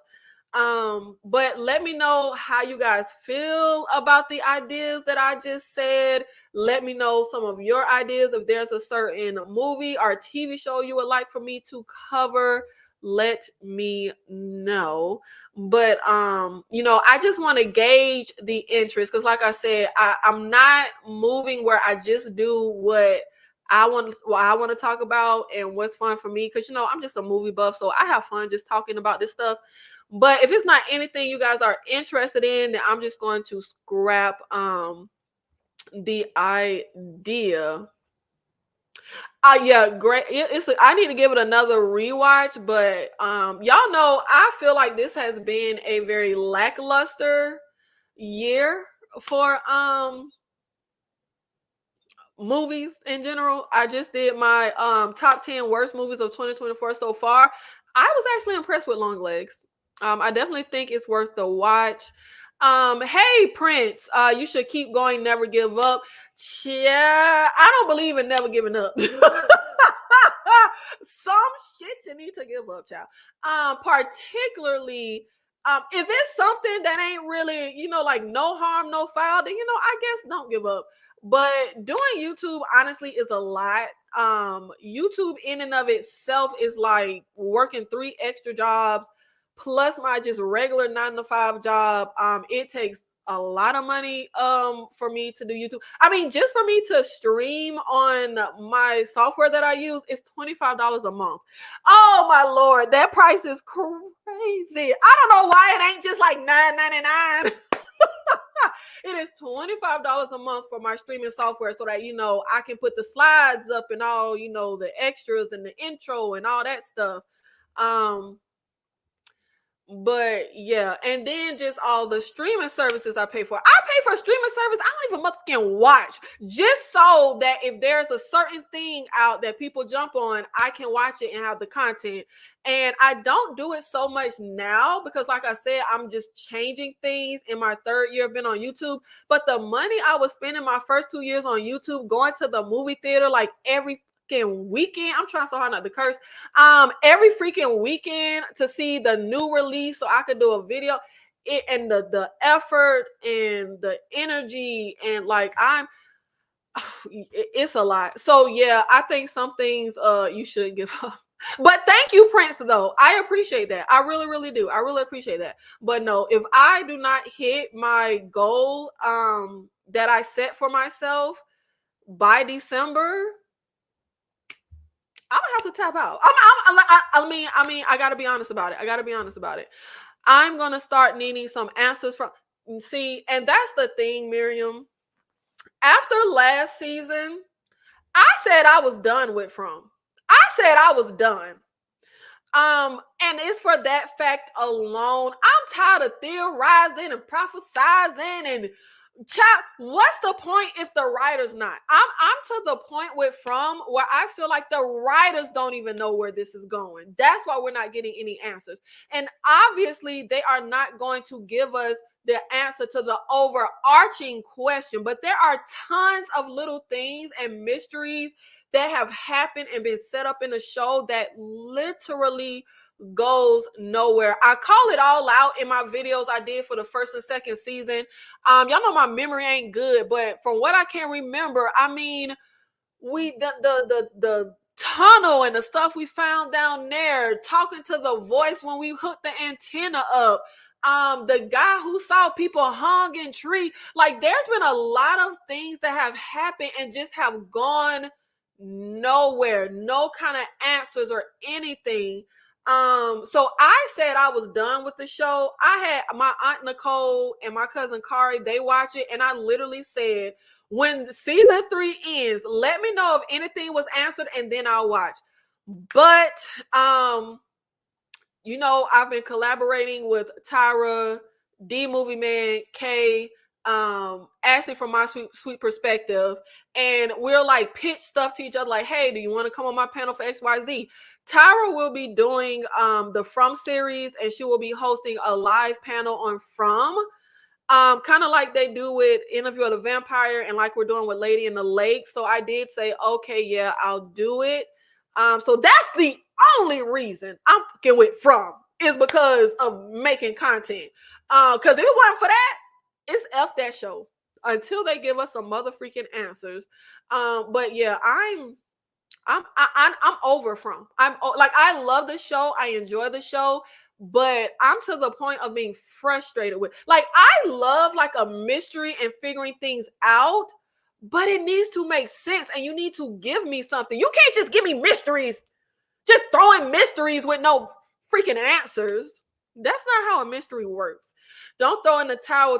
But let me know how you guys feel about the ideas that I just said. Let me know some of your ideas. If there's a certain movie or TV show you would like for me to cover, let me know. But I just want to gauge the interest because like I said, I'm not moving where I just do what I want to talk about and what's fun for me because I'm just a movie buff, so I have fun just talking about this stuff. But if it's not anything you guys are interested in, then I'm just going to scrap the idea. Yeah, great. I need to give it another rewatch, but y'all know I feel like this has been a very lackluster year for movies in general. I just did my top 10 worst movies of 2024 so far. I was actually impressed with Longlegs. I definitely think it's worth the watch. Hey Prince, you should keep going, never give up. Yeah, I don't believe in never giving up. Some shit you need to give up, child. Particularly if it's something that ain't really, like no harm, no foul, then I guess don't give up. But doing YouTube honestly is a lot. YouTube in and of itself is like working 3 extra jobs plus my just regular 9-to-5 job. It takes a lot of money for me to do YouTube. I mean, just for me to stream on my software that I use is $25 a month. Oh my Lord, that price is crazy. I don't know why it ain't just like $9.99. It is $25 a month for my streaming software so that I can put the slides up and all the extras and the intro and all that stuff. But yeah, and then just all the streaming services I pay for. I pay for a streaming service I don't even motherfucking watch, just so that if there's a certain thing out that people jump on, I can watch it and have the content. And I don't do it so much now because like I said, I'm just changing things in my 3rd year of being on YouTube. But the money I was spending my first 2 years on YouTube, going to the movie theater like every weekend. I'm trying so hard not to curse. Every freaking weekend to see the new release so I could do a video. And the effort and the energy and it's a lot. So yeah, I think some things you should give up. But thank you, Prince, though. I appreciate that. I really, really do. I really appreciate that. But no, if I do not hit my goal that I set for myself by December, I'm gonna have to tap out. I mean, I gotta be honest about it. I'm gonna start needing some answers from. See, and that's the thing, Miriam. After last season, I said I was done with From. I said I was done. And it's for that fact alone. I'm tired of theorizing and prophesizing and Child, what's the point if the writer's not? I'm to the point with From where I feel like the writers don't even know where this is going. That's why we're not getting any answers. And obviously, they are not going to give us the answer to the overarching question. But there are tons of little things and mysteries that have happened and been set up in the show that literally goes nowhere. I call it all out in my videos I did for the first and second season. Y'all know my memory ain't good, but from what I can remember, I mean, the tunnel and the stuff we found down there, talking to the voice when we hooked the antenna up, the guy who saw people hung in tree, like there's been a lot of things that have happened and just have gone nowhere, no kind of answers or anything. So I said I was done with the show. I had my aunt Nicole and my cousin Kari, they watch it, and I literally said, when season 3 ends, let me know if anything was answered and then I'll watch. But you know, I've been collaborating with Tyra, D Movie Man, Kay, Ashley from My Sweet Perspective, and we'll like pitch stuff to each other like, hey, do you want to come on my panel for XYZ? Tyra will be doing the From series, and she will be hosting a live panel on From, kind of like they do with Interview of the Vampire and like we're doing with Lady in the Lake. So I did say, okay, yeah, I'll do it. So that's the only reason I'm fucking with From, is because of making content. Because if it wasn't for that, it's F that show until they give us some motherfucking answers. But yeah, I'm over From. I love the show. I enjoy the show, but I'm to the point of being frustrated with. Like, I love like a mystery and figuring things out, but it needs to make sense, and you need to give me something. You can't just give me mysteries, just throwing mysteries with no freaking answers. That's not how a mystery works. Don't throw in the towel.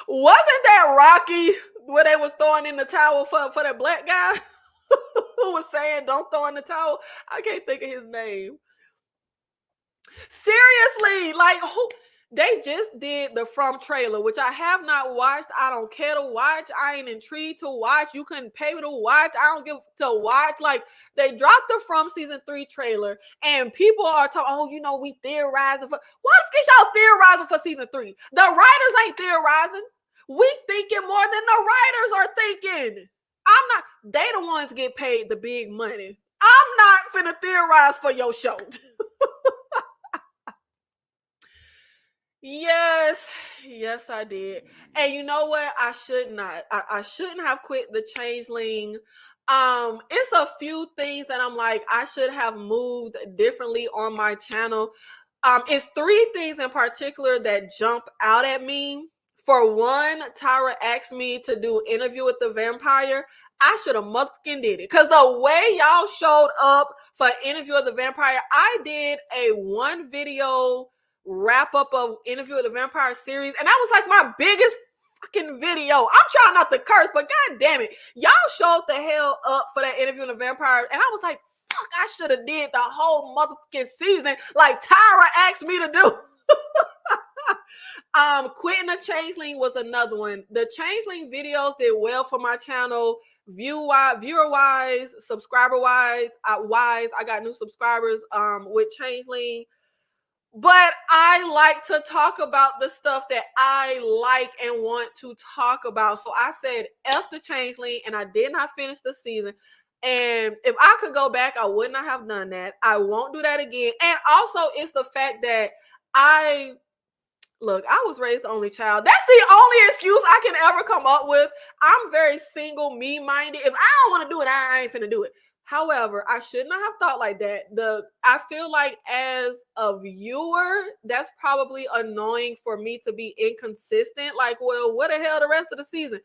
Wasn't that Rocky where they was throwing in the towel for that black guy who was saying don't throw in the towel? I can't think of his name. Seriously, like who? They just did the From trailer, which I have not watched. I don't care to watch. I ain't intrigued to watch. You couldn't pay me to watch. I don't give to watch. Like, they dropped the From season 3 trailer, and people are talking, oh, you know, we theorizing for. What if y'all theorizing for season 3? The writers ain't theorizing. We thinking more than the writers are thinking. I'm not. They the ones get paid the big money. I'm not finna theorize for your show. Yes, I did. And you know what? I should not. I shouldn't have quit the Changeling. It's a few things that I'm like, I should have moved differently on my channel. It's 3 things in particular that jump out at me. For one, Tyra asked me to do Interview with the Vampire. I should have motherfucking did it. Because the way y'all showed up for Interview with the Vampire, I did a 1 video wrap up of Interview with the Vampire series, and that was like my biggest fucking video. I'm trying not to curse, but god damn it, y'all showed the hell up for that Interview with the Vampire, and I was like, fuck, I should have did the whole motherfucking season like Tyra asked me to do. Quitting the Changeling was another one. The Changeling videos did well for my channel, viewer wise, subscriber wise. I got new subscribers with Changeling. But I like to talk about the stuff that I like and want to talk about. So I said F the Changeling, and I did not finish the season. And if I could go back, I would not have done that. I won't do that again. And also, it's the fact that I was raised the only child. That's the only excuse I can ever come up with. I'm very single, me-minded. If I don't want to do it, I ain't finna do it. However, I should not have thought like that. I feel like as a viewer, that's probably annoying for me to be inconsistent. Like, well, what the hell the rest of the season?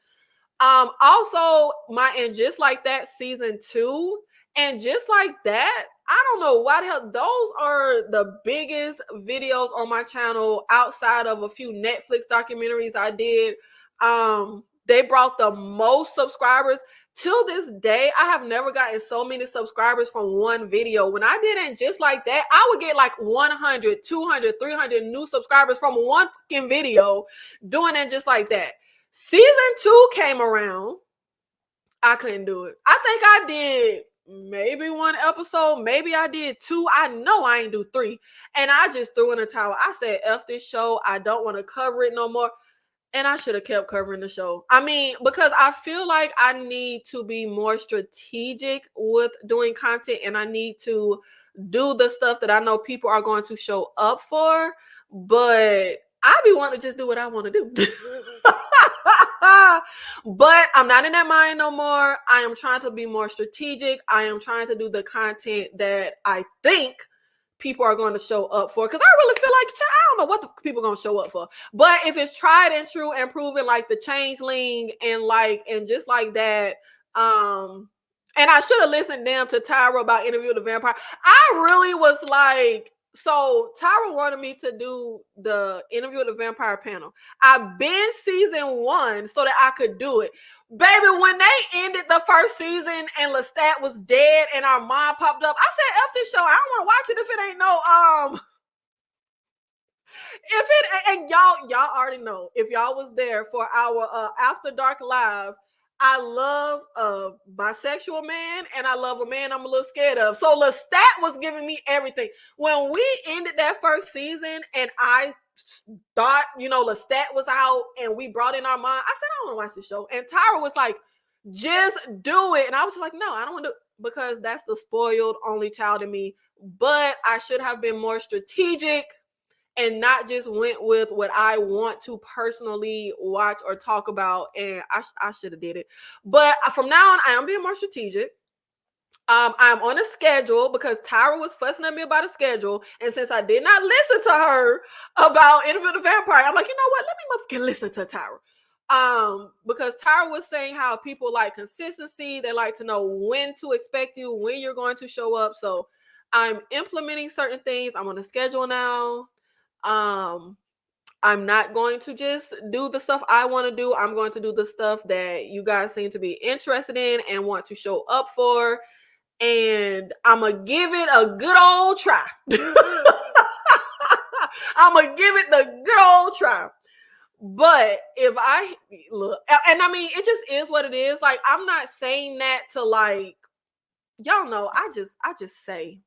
Also, and just like that, season 2, and just like that, I don't know why the hell. Those are the biggest videos on my channel outside of a few Netflix documentaries I did. They brought the most subscribers. till this day, I have never gotten so many subscribers from one video. When I did it just like that, I would get like 100, 200, 300 new subscribers from one fucking video doing it just like that. Season 2 came around. I couldn't do it. I think I did maybe one episode. Maybe I did 2. I know I ain't do 3. And I just threw in a towel. I said, F this show. I don't want to cover it no more. And I should have kept covering the show. I mean, because I feel like I need to be more strategic with doing content, and I need to do the stuff that I know people are going to show up for. But I be wanting to just do what I want to do. But I'm not in that mind no more. I am trying to be more strategic. I am trying to do the content that I think people are going to show up for, because I really feel like, I don't know what the people are going to show up for, but if it's tried and true and proven, like the changeling and just like that, and I should have listened them to Tyrone about Interview with the Vampire. I really was like, so Tyrone wanted me to do the Interview with the Vampire panel. I've been season 1 so that I could do it. Baby, when they ended the first season and Lestat was dead and our mom popped up, I said, F this show. I don't want to watch it if it ain't no, if it, and y'all already know, if y'all was there for our After Dark Live, I love a bisexual man and I love a man I'm a little scared of. So Lestat was giving me everything. When we ended that first season and I thought, Lestat was out and we brought in our mom, I said, I don't want to watch the show. And Tyra was like, just do it. And I was just like, no, I don't want to do it, because that's the spoiled only child in me. But I should have been more strategic and not just went with what I want to personally watch or talk about. And I should have did it. But from now on, I am being more strategic. I'm on a schedule because Tyra was fussing at me about a schedule. And since I did not listen to her about Interview with the Vampire, I'm like, you know what? Let me motherfucking listen to Tyra. Because Tyra was saying how people like consistency. They like to know when to expect you, when you're going to show up. So I'm implementing certain things. I'm on a schedule now. I'm not going to just do the stuff I want to do. I'm going to do the stuff that you guys seem to be interested in and want to show up for. And I'm going to give it a good old try. I'm going to give it the good old try. But if I look, and I mean, it just is what it is. Like, I'm not saying that to like, y'all know, I just say.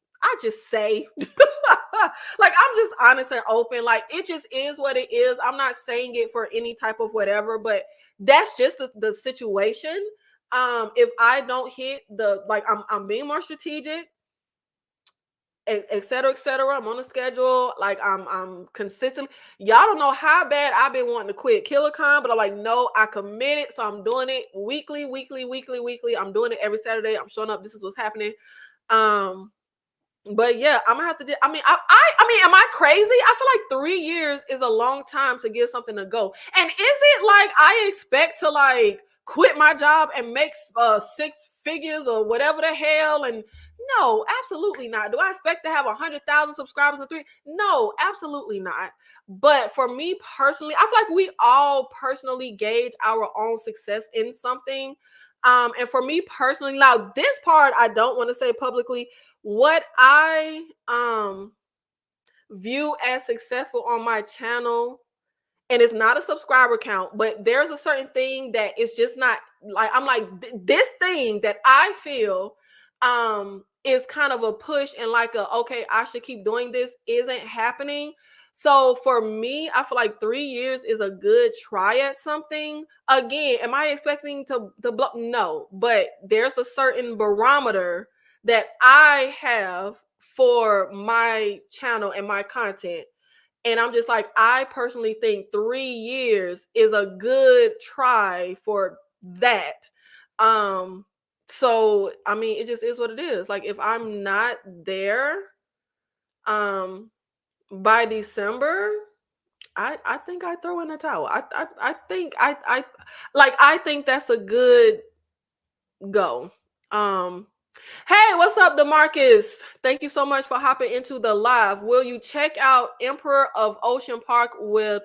Like, I'm just honest and open. Like, it just is what it is. I'm not saying it for any type of whatever, but that's just the situation. If I don't hit I'm being more strategic, et cetera, et cetera. I'm on a schedule. Like, I'm consistent. Y'all don't know how bad I've been wanting to quit KillerCon, but I'm like, no, I committed. So I'm doing it weekly. I'm doing it every Saturday. I'm showing up. This is what's happening. But yeah, I'm gonna have to do. I mean, am I crazy? I feel like 3 years is a long time to give something a go. And is it like I expect to like quit my job and make 6 figures or whatever the hell? And no, absolutely not. Do I expect to have 100,000 subscribers in 3? No, absolutely not. But for me personally, I feel like we all personally gauge our own success in something. And for me personally, now this part I don't want to say publicly. What I view as successful on my channel, and it's not a subscriber count, but there's a certain thing that is just not like, I'm like, this thing that I feel is kind of a push and like okay, I should keep doing this, isn't happening. So for me, I feel like 3 years is a good try at something. Again, am I expecting to blow? No, but there's a certain barometer that I have for my channel and my content. And I'm just like, I personally think 3 years is a good try for that. So I mean, it just is what it is. Like, if I'm not there by December, I think I throw in the towel. I think I think that's a good go. Hey, what's up, DeMarcus? Thank you so much for hopping into the live. Will you check out Emperor of Ocean Park with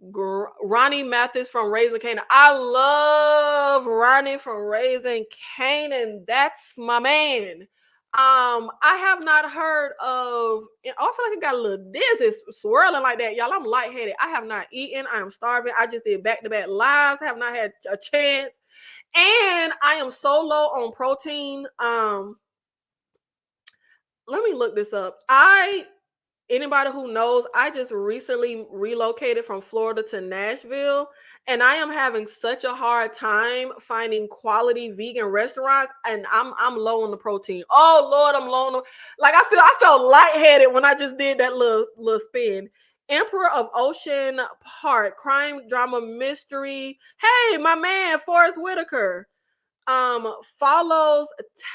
Ronnie Mathis from Raising Canaan. I love Ronnie from Raising Canaan. That's my man. I have not heard of. I feel like I got a little dizzy swirling like that, y'all. I'm lightheaded. I have not eaten. I am starving. I just did back-to-back lives. Have not had a chance, and I am so low on protein. Let me look this up. Anybody who knows, I just recently relocated from Florida to Nashville, and I am having such a hard time finding quality vegan restaurants, and I'm low on the protein. Oh Lord, I'm low on I felt lightheaded when I just did that little spin. Emperor of Ocean Park, crime drama mystery. Hey, my man, Forrest Whitaker. Follows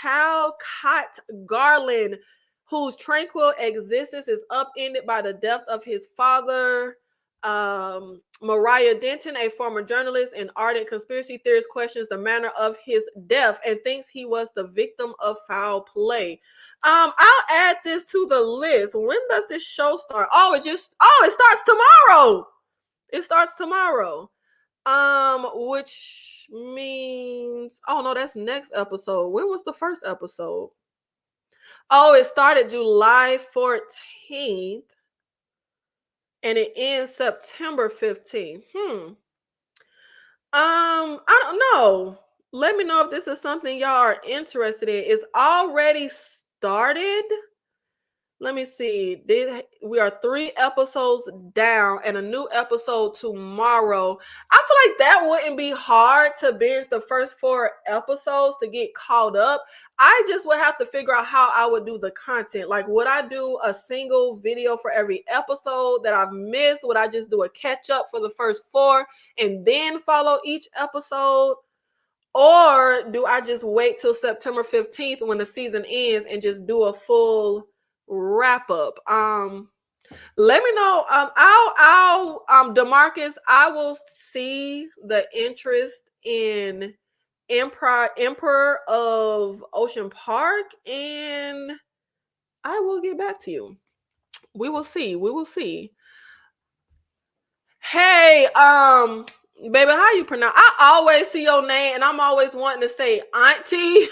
Talcott Garland, whose tranquil existence is upended by the death of his father. Mariah Denton, a former journalist and ardent conspiracy theorist, questions the manner of his death and thinks he was the victim of foul play. I'll add this to the list. When does this show start? It starts tomorrow. It starts tomorrow. Which means, that's next episode. When was the first episode? It started July 14th and it ends September 15th. I don't know. Let me know if this is something y'all are interested in. It's already started. Let me see. We are 3 episodes down and a new episode tomorrow. I feel like that wouldn't be hard to binge the first 4 episodes to get caught up. I just would have to figure out how I would do the content. Like, would I do a single video for every episode that I've missed? Would I just do a catch up for the first 4 and then follow each episode? Or do I just wait till September 15th when the season ends and just do a full wrap up? Let me know. I'll DeMarcus, I will see the interest in Emperor of Ocean Park, and I will get back to you. We will see. Hey, baby, how you pronounce? I always see your name and I'm always wanting to say auntie.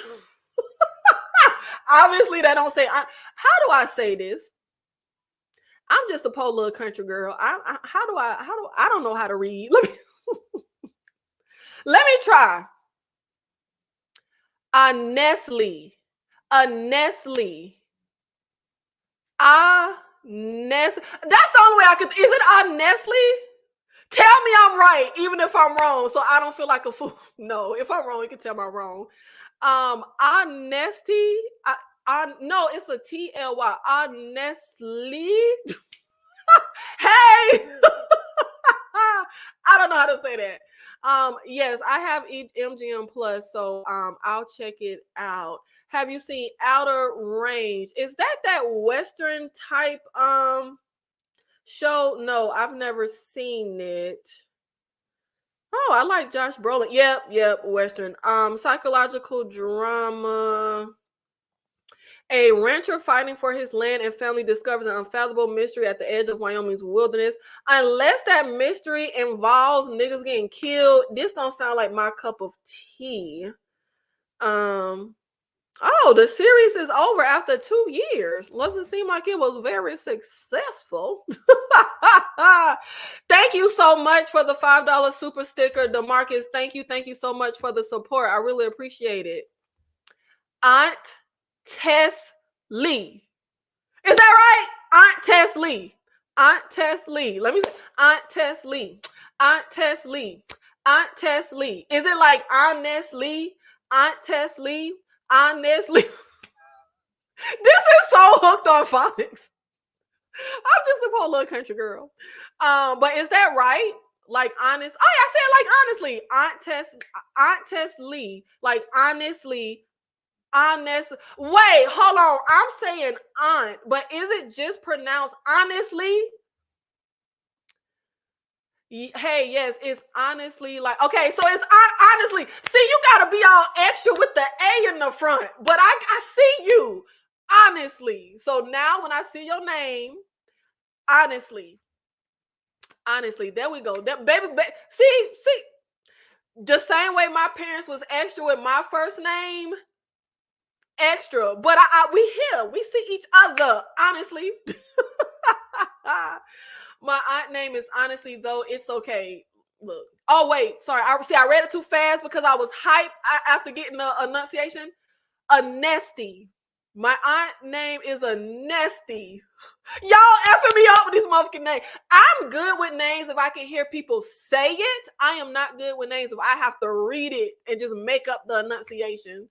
Obviously that don't say how do I say this? I'm just a poor little country girl. I don't know how to read. Let me try. A Nestle. That's the only way I could. Is it a Nestle? Tell me I'm right, even if I'm wrong, so I don't feel like a fool. No, if I'm wrong, you can tell me I'm wrong. Honesty. No, it's a TLY. Honestly. Hey. I don't know how to say that. Yes, I have MGM Plus, so I'll check it out. Have you seen Outer Range? Is that Western type show? No, I've never seen it. Oh, I like Josh Brolin. Yep, Western. Psychological drama. A rancher fighting for his land and family discovers an unfathomable mystery at the edge of Wyoming's wilderness. Unless that mystery involves niggas getting killed, this don't sound like my cup of tea. The series is over after 2 years. Doesn't seem like it was very successful. Thank you so much for the $5 super sticker, DeMarcus. Thank you so much for the support. I really appreciate it. Aunt Tess Lee. Is that right? Aunt Tess Lee. Aunt Tess Lee. Let me say Aunt Tess Lee. Aunt Tess Lee. Aunt Tess Lee. Is it like Aunt Lee? Aunt Tess Lee? Honestly, this is so hooked on phonics. I'm just a poor little country girl. But is that right? Like honest? Oh, yeah, I said like honestly. Aunt Tess Lee. Like honestly. Honest. Wait, hold on. I'm saying aunt, but is it just pronounced honestly? Hey, yes, it's honestly like, okay, so it's honestly. See, you gotta be all extra with the A in the front, but I see you, honestly. So now when I see your name, honestly, Honestly, there we go. That baby, see, the same way my parents was extra with my first name, extra. But we here, we see each other. Honestly, my aunt name is honestly though. It's okay. Look. Oh wait, sorry. I read it too fast because I was hyped after getting the enunciation. A Nesty. My aunt name is a Nesty. Y'all effing me up with this motherfucking name. I'm good with names if I can hear people say it. I am not good with names if I have to read it and just make up the enunciation.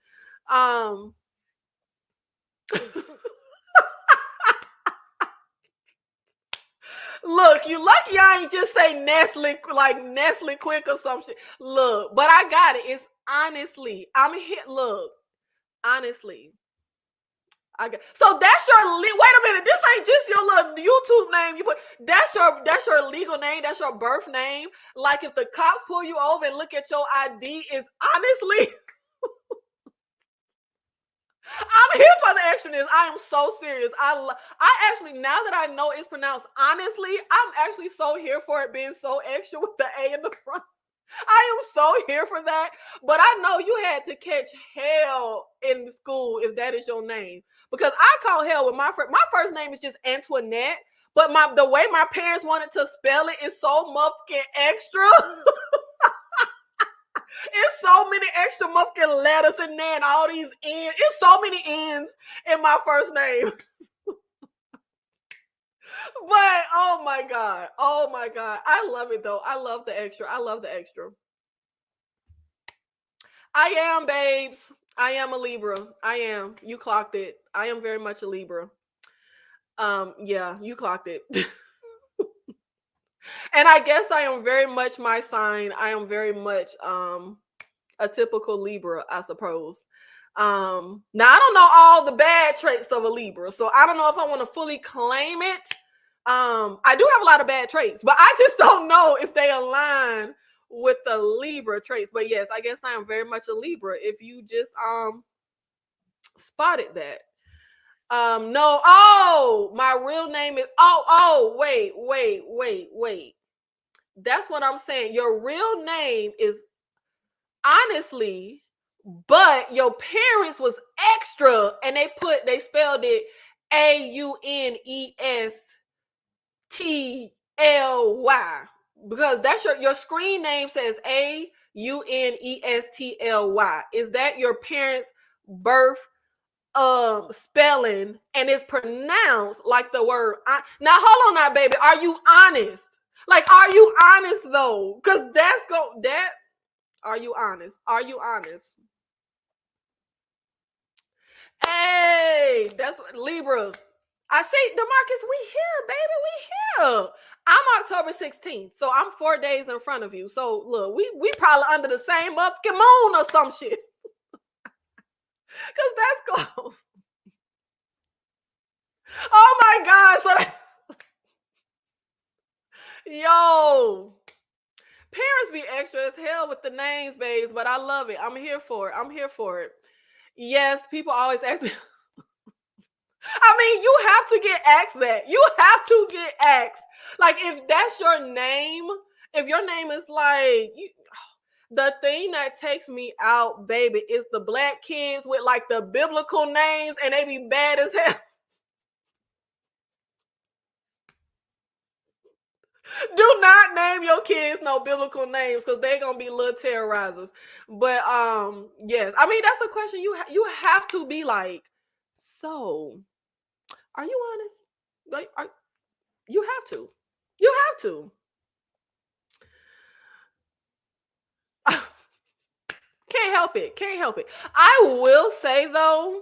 Look, you lucky I ain't just say Nestle, like Nestle Quick or some shit. Look, but I got it. It's honestly. I'm here. Look, honestly. So that's your wait a minute. This ain't just your little YouTube name you put. That's your legal name. That's your birth name. Like if the cops pull you over and look at your ID, is honestly. I'm here for the extraness. I am so serious. I actually, now that I know it's pronounced honestly, I'm actually so here for it being so extra with the A in the front. I am so here for that. But I know you had to catch hell in school if that is your name. Because I call hell with my first name is just Antoinette. But the way my parents wanted to spell it is so motherfucking extra. It's so many extra motherfucking letters in there and all these N's. It's so many N's in my first name. But oh my God. I love it though. I love the extra. I am, babes. I am a Libra. I am. You clocked it. I am very much a Libra. Yeah, you clocked it. And I guess I am very much my sign. I am very much a typical Libra, I suppose. Now I don't know all the bad traits of a Libra, so I don't know if I want to fully claim it. I do have a lot of bad traits, but I just don't know if they align with the Libra traits. But yes, I guess I am very much a Libra if you just spotted that. No, my real name is wait. That's what I'm saying. Your real name is honestly, but your parents was extra and they spelled it AUNESTLY because that's your screen name says AUNESTLY. Is that your parents' birth spelling and it's pronounced like the word now hold on now, baby. Are you honest? Like, are you honest though? Because are you honest? Hey, that's what Libra. I see DeMarcus, we here, baby. We here. I'm October 16th, so I'm 4 days in front of you. So look, we probably under the same motherfucking moon or some shit. Because that's close. Oh my God. Yo. Parents be extra as hell with the names, babes, but I love it. I'm here for it. Yes, people always ask me. I mean, you have to get asked that. You have to get asked. Like, if that's your name, if your name is like... The thing that takes me out, baby, is the black kids with like the biblical names and they be bad as hell. Do not name your kids no biblical names because they're gonna be little terrorizers. But yes, I mean that's a question you have to be like. So, are you honest? Like, you have to. You have to. Can't help it. I will say though,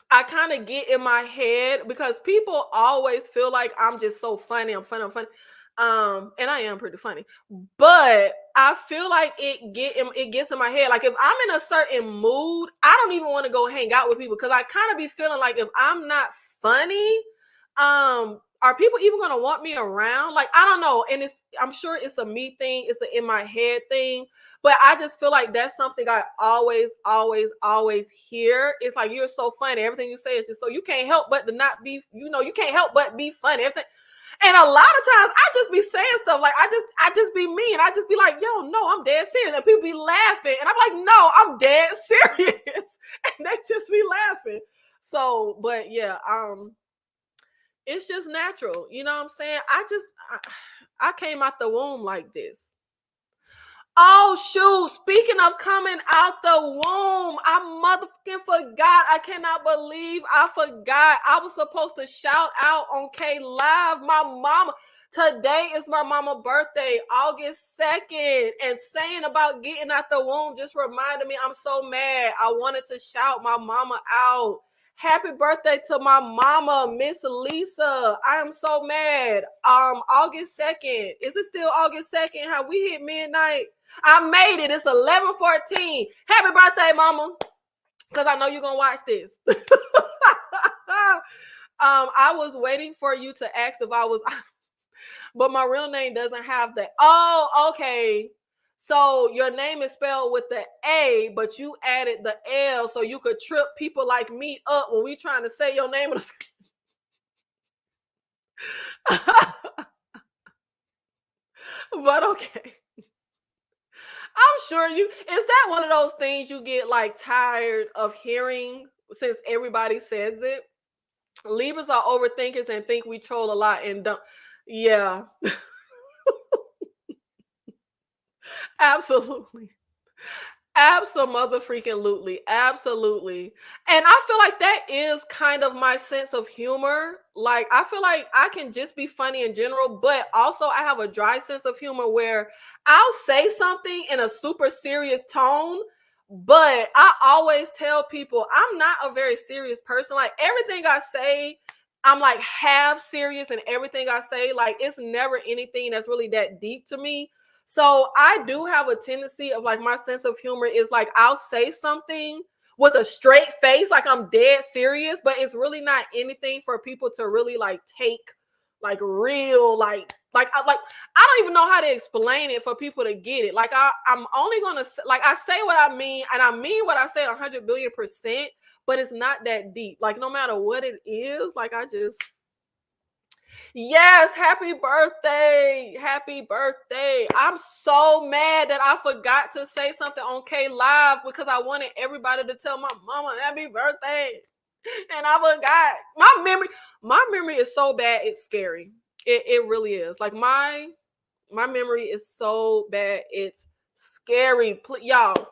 I kind of get in my head because people always feel like I'm just so funny. I'm funny. And I am pretty funny. But I feel like it gets in my head. Like if I'm in a certain mood, I don't even want to go hang out with people because I kind of be feeling like if I'm not funny, are people even gonna want me around? Like, I don't know. And I'm sure it's a me thing, it's an in my head thing. But I just feel like that's something I always hear. It's like, you're so funny. Everything you say is just so you can't help but to not be, you can't help but be funny. Everything. And a lot of times I just be saying stuff like I just be mean. I just be like, yo, no, I'm dead serious. And people be laughing. And I'm like, no, I'm dead serious. And they just be laughing. So, but yeah, it's just natural. You know what I'm saying? I came out the womb like this. Oh shoot, speaking of coming out the womb, I motherfucking forgot. I cannot believe I forgot. I was supposed to shout out on K Live my mama. Today is my mama's birthday, August 2nd. And saying about getting out the womb just reminded me I'm so mad. I wanted to shout my mama out. Happy birthday to my mama, Miss Lisa. I am so mad. August 2nd. Is it still August 2nd? Have we hit midnight? I made it. It's 11:14. Happy birthday, mama. Because I know you're gonna watch this. I was waiting for you to ask if I was, but my real name doesn't have the. Oh, okay. So your name is spelled with the A, but you added the L so you could trip people like me up when we trying to say your name. But okay. I'm sure is that one of those things you get like tired of hearing since everybody says it? Libras are overthinkers and think we troll a lot and don't. Yeah. Absolutely. Absolutely. Absolutely. And I feel like that is kind of my sense of humor. Like, I feel like I can just be funny in general, but also I have a dry sense of humor where I'll say something in a super serious tone, but I always tell people I'm not a very serious person. Like, everything I say, I'm like half serious, and everything I say, like, it's never anything that's really that deep to me. So I do have a tendency of like my sense of humor is like I'll say something with a straight face, like I'm dead serious, but it's really not anything for people to really like take like real, like I don't even know how to explain it for people to get it. Like I'm only gonna like I say what I mean, and I mean what I say 100 billion%, but it's not that deep. Like no matter what it is, like I just. Yes, happy birthday. Happy birthday. I'm so mad that I forgot to say something on K Live because I wanted everybody to tell my mama happy birthday. And I forgot. My memory is so bad, it's scary. It really is. Like my memory is so bad, it's scary. Y'all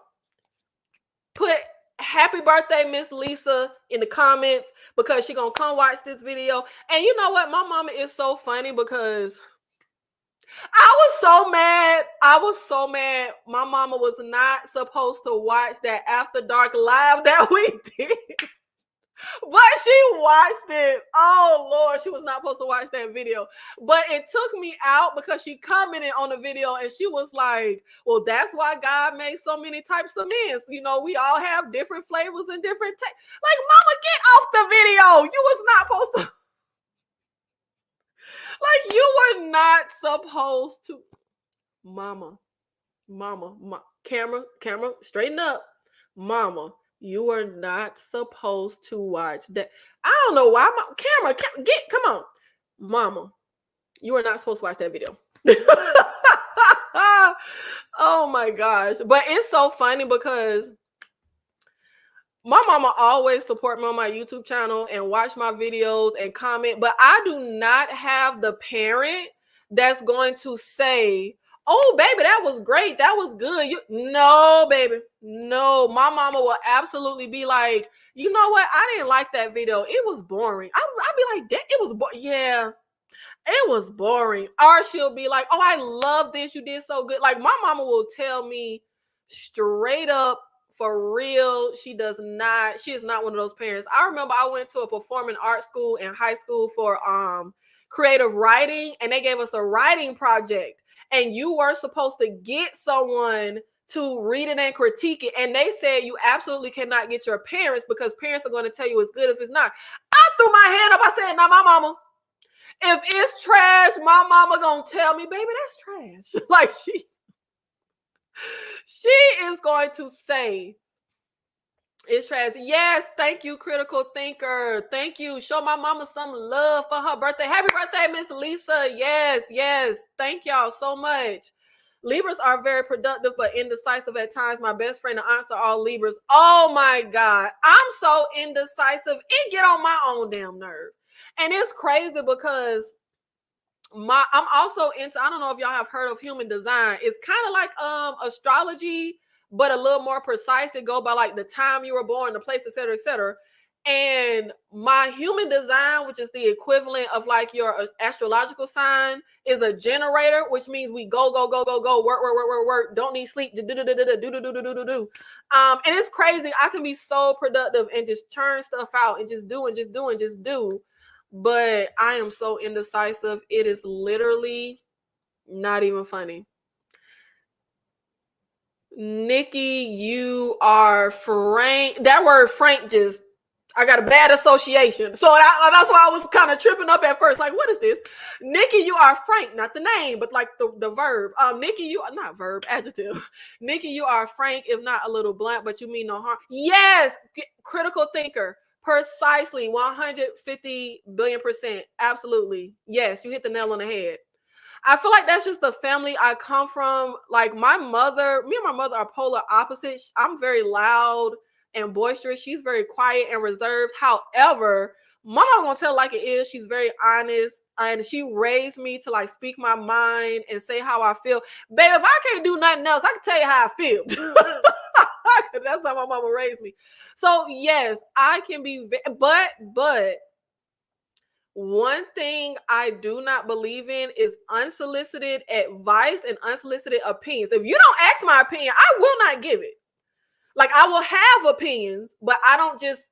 put happy birthday, Miss Lisa, in the comments because she gonna come watch this video. And you know what? My mama is so funny because I was so mad. I was so mad. My mama was not supposed to watch that After Dark live that we did. But she watched it. Oh Lord, she was not supposed to watch that video. But it took me out because she commented on the video and she was like, well, that's why God made so many types of men. You know, we all have different flavors and different like, mama, get off the video. You was not supposed to. Like, you were not supposed to. Mama, camera, straighten up. Mama, you are not supposed to watch that. I don't know why. Come on. Mama, you are not supposed to watch that video. Oh my gosh. But it's so funny because my mama always support me on my YouTube channel and watch my videos and comment, but I do not have the parent that's going to say, oh, baby, that was great. That was good. No, baby. No, my mama will absolutely be like, you know what? I didn't like that video. It was boring. I'll be like, it was yeah, it was boring. Or she'll be like, oh, I love this. You did so good. Like my mama will tell me straight up, for real, she is not one of those parents. I remember I went to a performing arts school in high school for creative writing, and they gave us a writing project. And you were supposed to get someone to read it and critique it. And they said you absolutely cannot get your parents because parents are going to tell you it's good if it's not. I threw my hand up. I said, now my mama, if it's trash, my mama gonna tell me, baby, that's trash. Like she is going to say, It's trash. Yes, thank you, critical thinker. Thank you. Show my mama some love for her birthday. Happy birthday, Miss Lisa. Yes, yes. Thank y'all so much. Libras are very productive but indecisive at times. My best friend and aunts are all Libras. Oh my God. I'm so indecisive. It get on my own damn nerve. And it's crazy because I'm also into, I don't know if y'all have heard of human design. It's kind of like astrology, but a little more precise. It go by like the time you were born, the place, etc., etc. And my human design, which is the equivalent of like your astrological sign, is a generator, which means we go, go, go, go, go, work, work, work, work, work. Don't need sleep. Do, do, do, do, do, do, do, do, do, do, do. And it's crazy. I can be so productive and just churn stuff out and just do and just do and just do. But I am so indecisive. It is literally not even funny. Nikki, you are frank. That word frank just, I got a bad association. So that's why I was kind of tripping up at first. Like, what is this? Nikki, you are frank. Not the name, but like the verb. Nikki, you are not verb, adjective. Nikki, you are frank, if not a little blunt, but you mean no harm. Yes, critical thinker. Precisely, 150 billion%. Absolutely. Yes, you hit the nail on the head. I feel like that's just the family I come from. Like my mother, me and my mother are polar opposites. I'm very loud and boisterous. She's very quiet and reserved. However, my mom gonna tell like it is. She's very honest, and she raised me to like speak my mind and say how I feel. Babe, if I can't do nothing else, I can tell you how I feel. That's how my mama raised me. So yes, I can be, but one thing I do not believe in is unsolicited advice and unsolicited opinions. If you don't ask my opinion, I will not give it. Like I will have opinions, but I don't just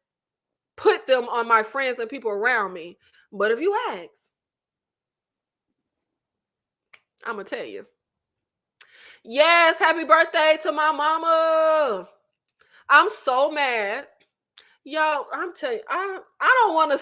put them on my friends and people around me. But if you ask, I'm going to tell you. Yes, happy birthday to my mama. I'm so mad. Yo, I'm telling you, I don't want to.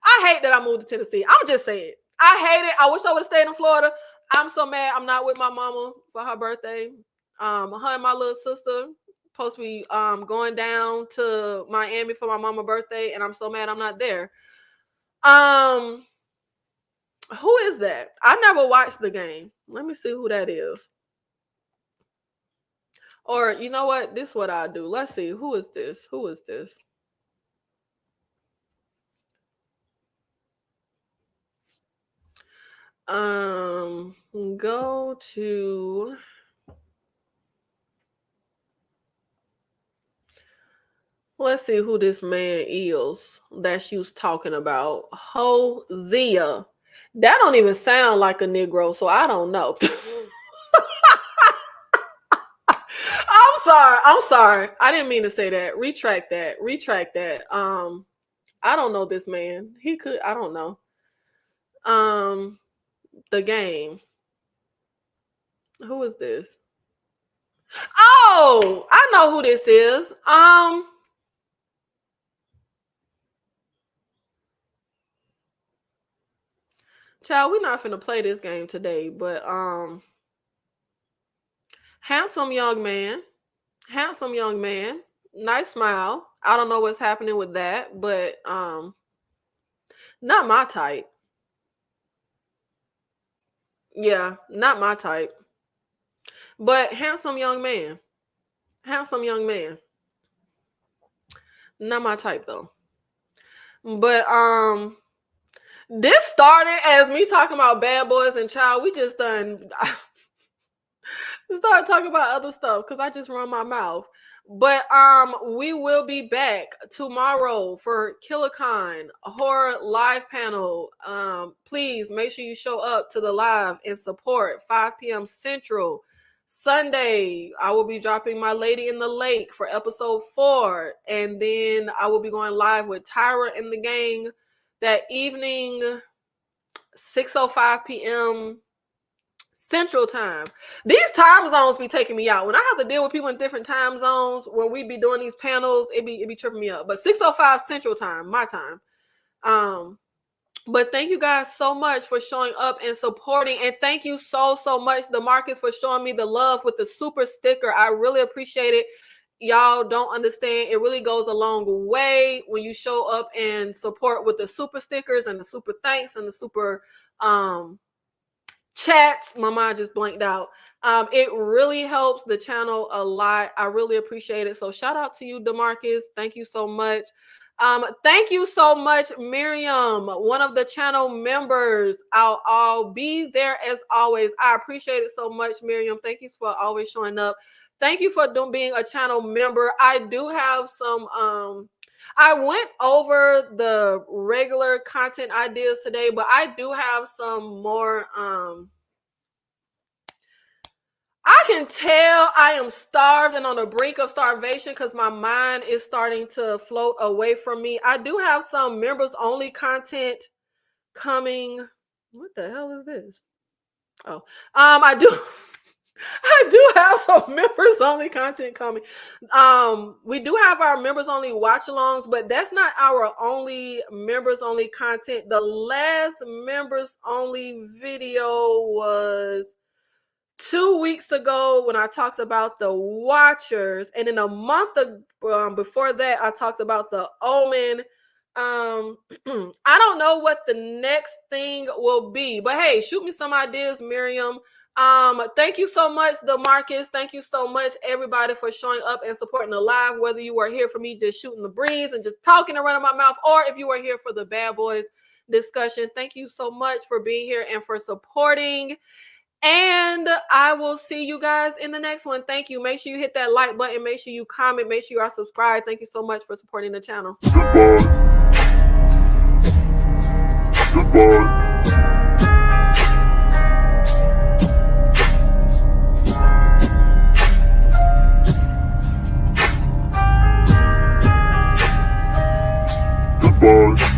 I hate that I moved to Tennessee. I'm just saying. I hate it. I wish I would have stayed in Florida. I'm so mad I'm not with my mama for her birthday. Her and my little sister supposed to be going down to Miami for my mama's birthday, and I'm so mad I'm not there. Who is that? I never watched the game. Let me see who that is. Or you know what? This is what I do. Let's see. Who is this? Who is this? Go to, let's see who this man is that she was talking about. Hosea. That don't even sound like a Negro, so I don't know. I'm sorry. I didn't mean to say that. Retract that. I don't know this man. He could, I don't know. The game. Who is this? Oh, I know who this is. Child, we're not finna play this game today, but handsome young man, nice smile. I don't know what's happening with that, but not my type. Yeah, not my type. But handsome young man. Not my type though. But this started as me talking about bad boys and child. We just done start talking about other stuff because I just run my mouth. But we will be back tomorrow for KillerCon horror live panel. Please make sure you show up to the live and support 5 p.m. Central. Sunday, I will be dropping My Lady in the Lake for episode 4. And then I will be going live with Tyrone and the gang that evening, 6:05 p.m. Central Time. These time zones be taking me out. When I have to deal with people in different time zones, when we be doing these panels, it be tripping me up. But 6:05 Central Time, my time. But thank you guys so much for showing up and supporting. And thank you so much, DeMarcus, for showing me the love with the super sticker. I really appreciate it. y'all don't understand. It really goes a long way when you show up and support with the super stickers and the super thanks and the super chats. My mind just blanked out. It really helps the channel a lot. I really appreciate it. So shout out to you, DeMarcus. Thank you so much. Thank you so much, Miriam, one of the channel members. I'll be there as always. I appreciate it so much, Miriam. Thank you for always showing up. Thank you for being a channel member. I do have some, I went over the regular content ideas today, but I do have some more, I can tell I am starved and on the brink of starvation because my mind is starting to float away from me. I do have some members only content coming. What the hell is this? Oh, I do have some members only content coming. We do have our members only watch alongs, but that's not our only members only content. The last members only video was 2 weeks ago when I talked about the Watchers, and in a month before that, I talked about the Omen. I don't know what the next thing will be, but hey, shoot me some ideas, Miriam. Thank you so much, DeMarcus. Thank you so much, everybody, for showing up and supporting the live, whether you are here for me just shooting the breeze and just talking and running my mouth, or if you are here for the Bad Boys discussion. Thank you so much for being here and for supporting. And I will see you guys in the next one. Thank you. Make sure you hit that like button. Make sure you comment. Make sure you are subscribed. Thank you so much for supporting the channel. Goodbye.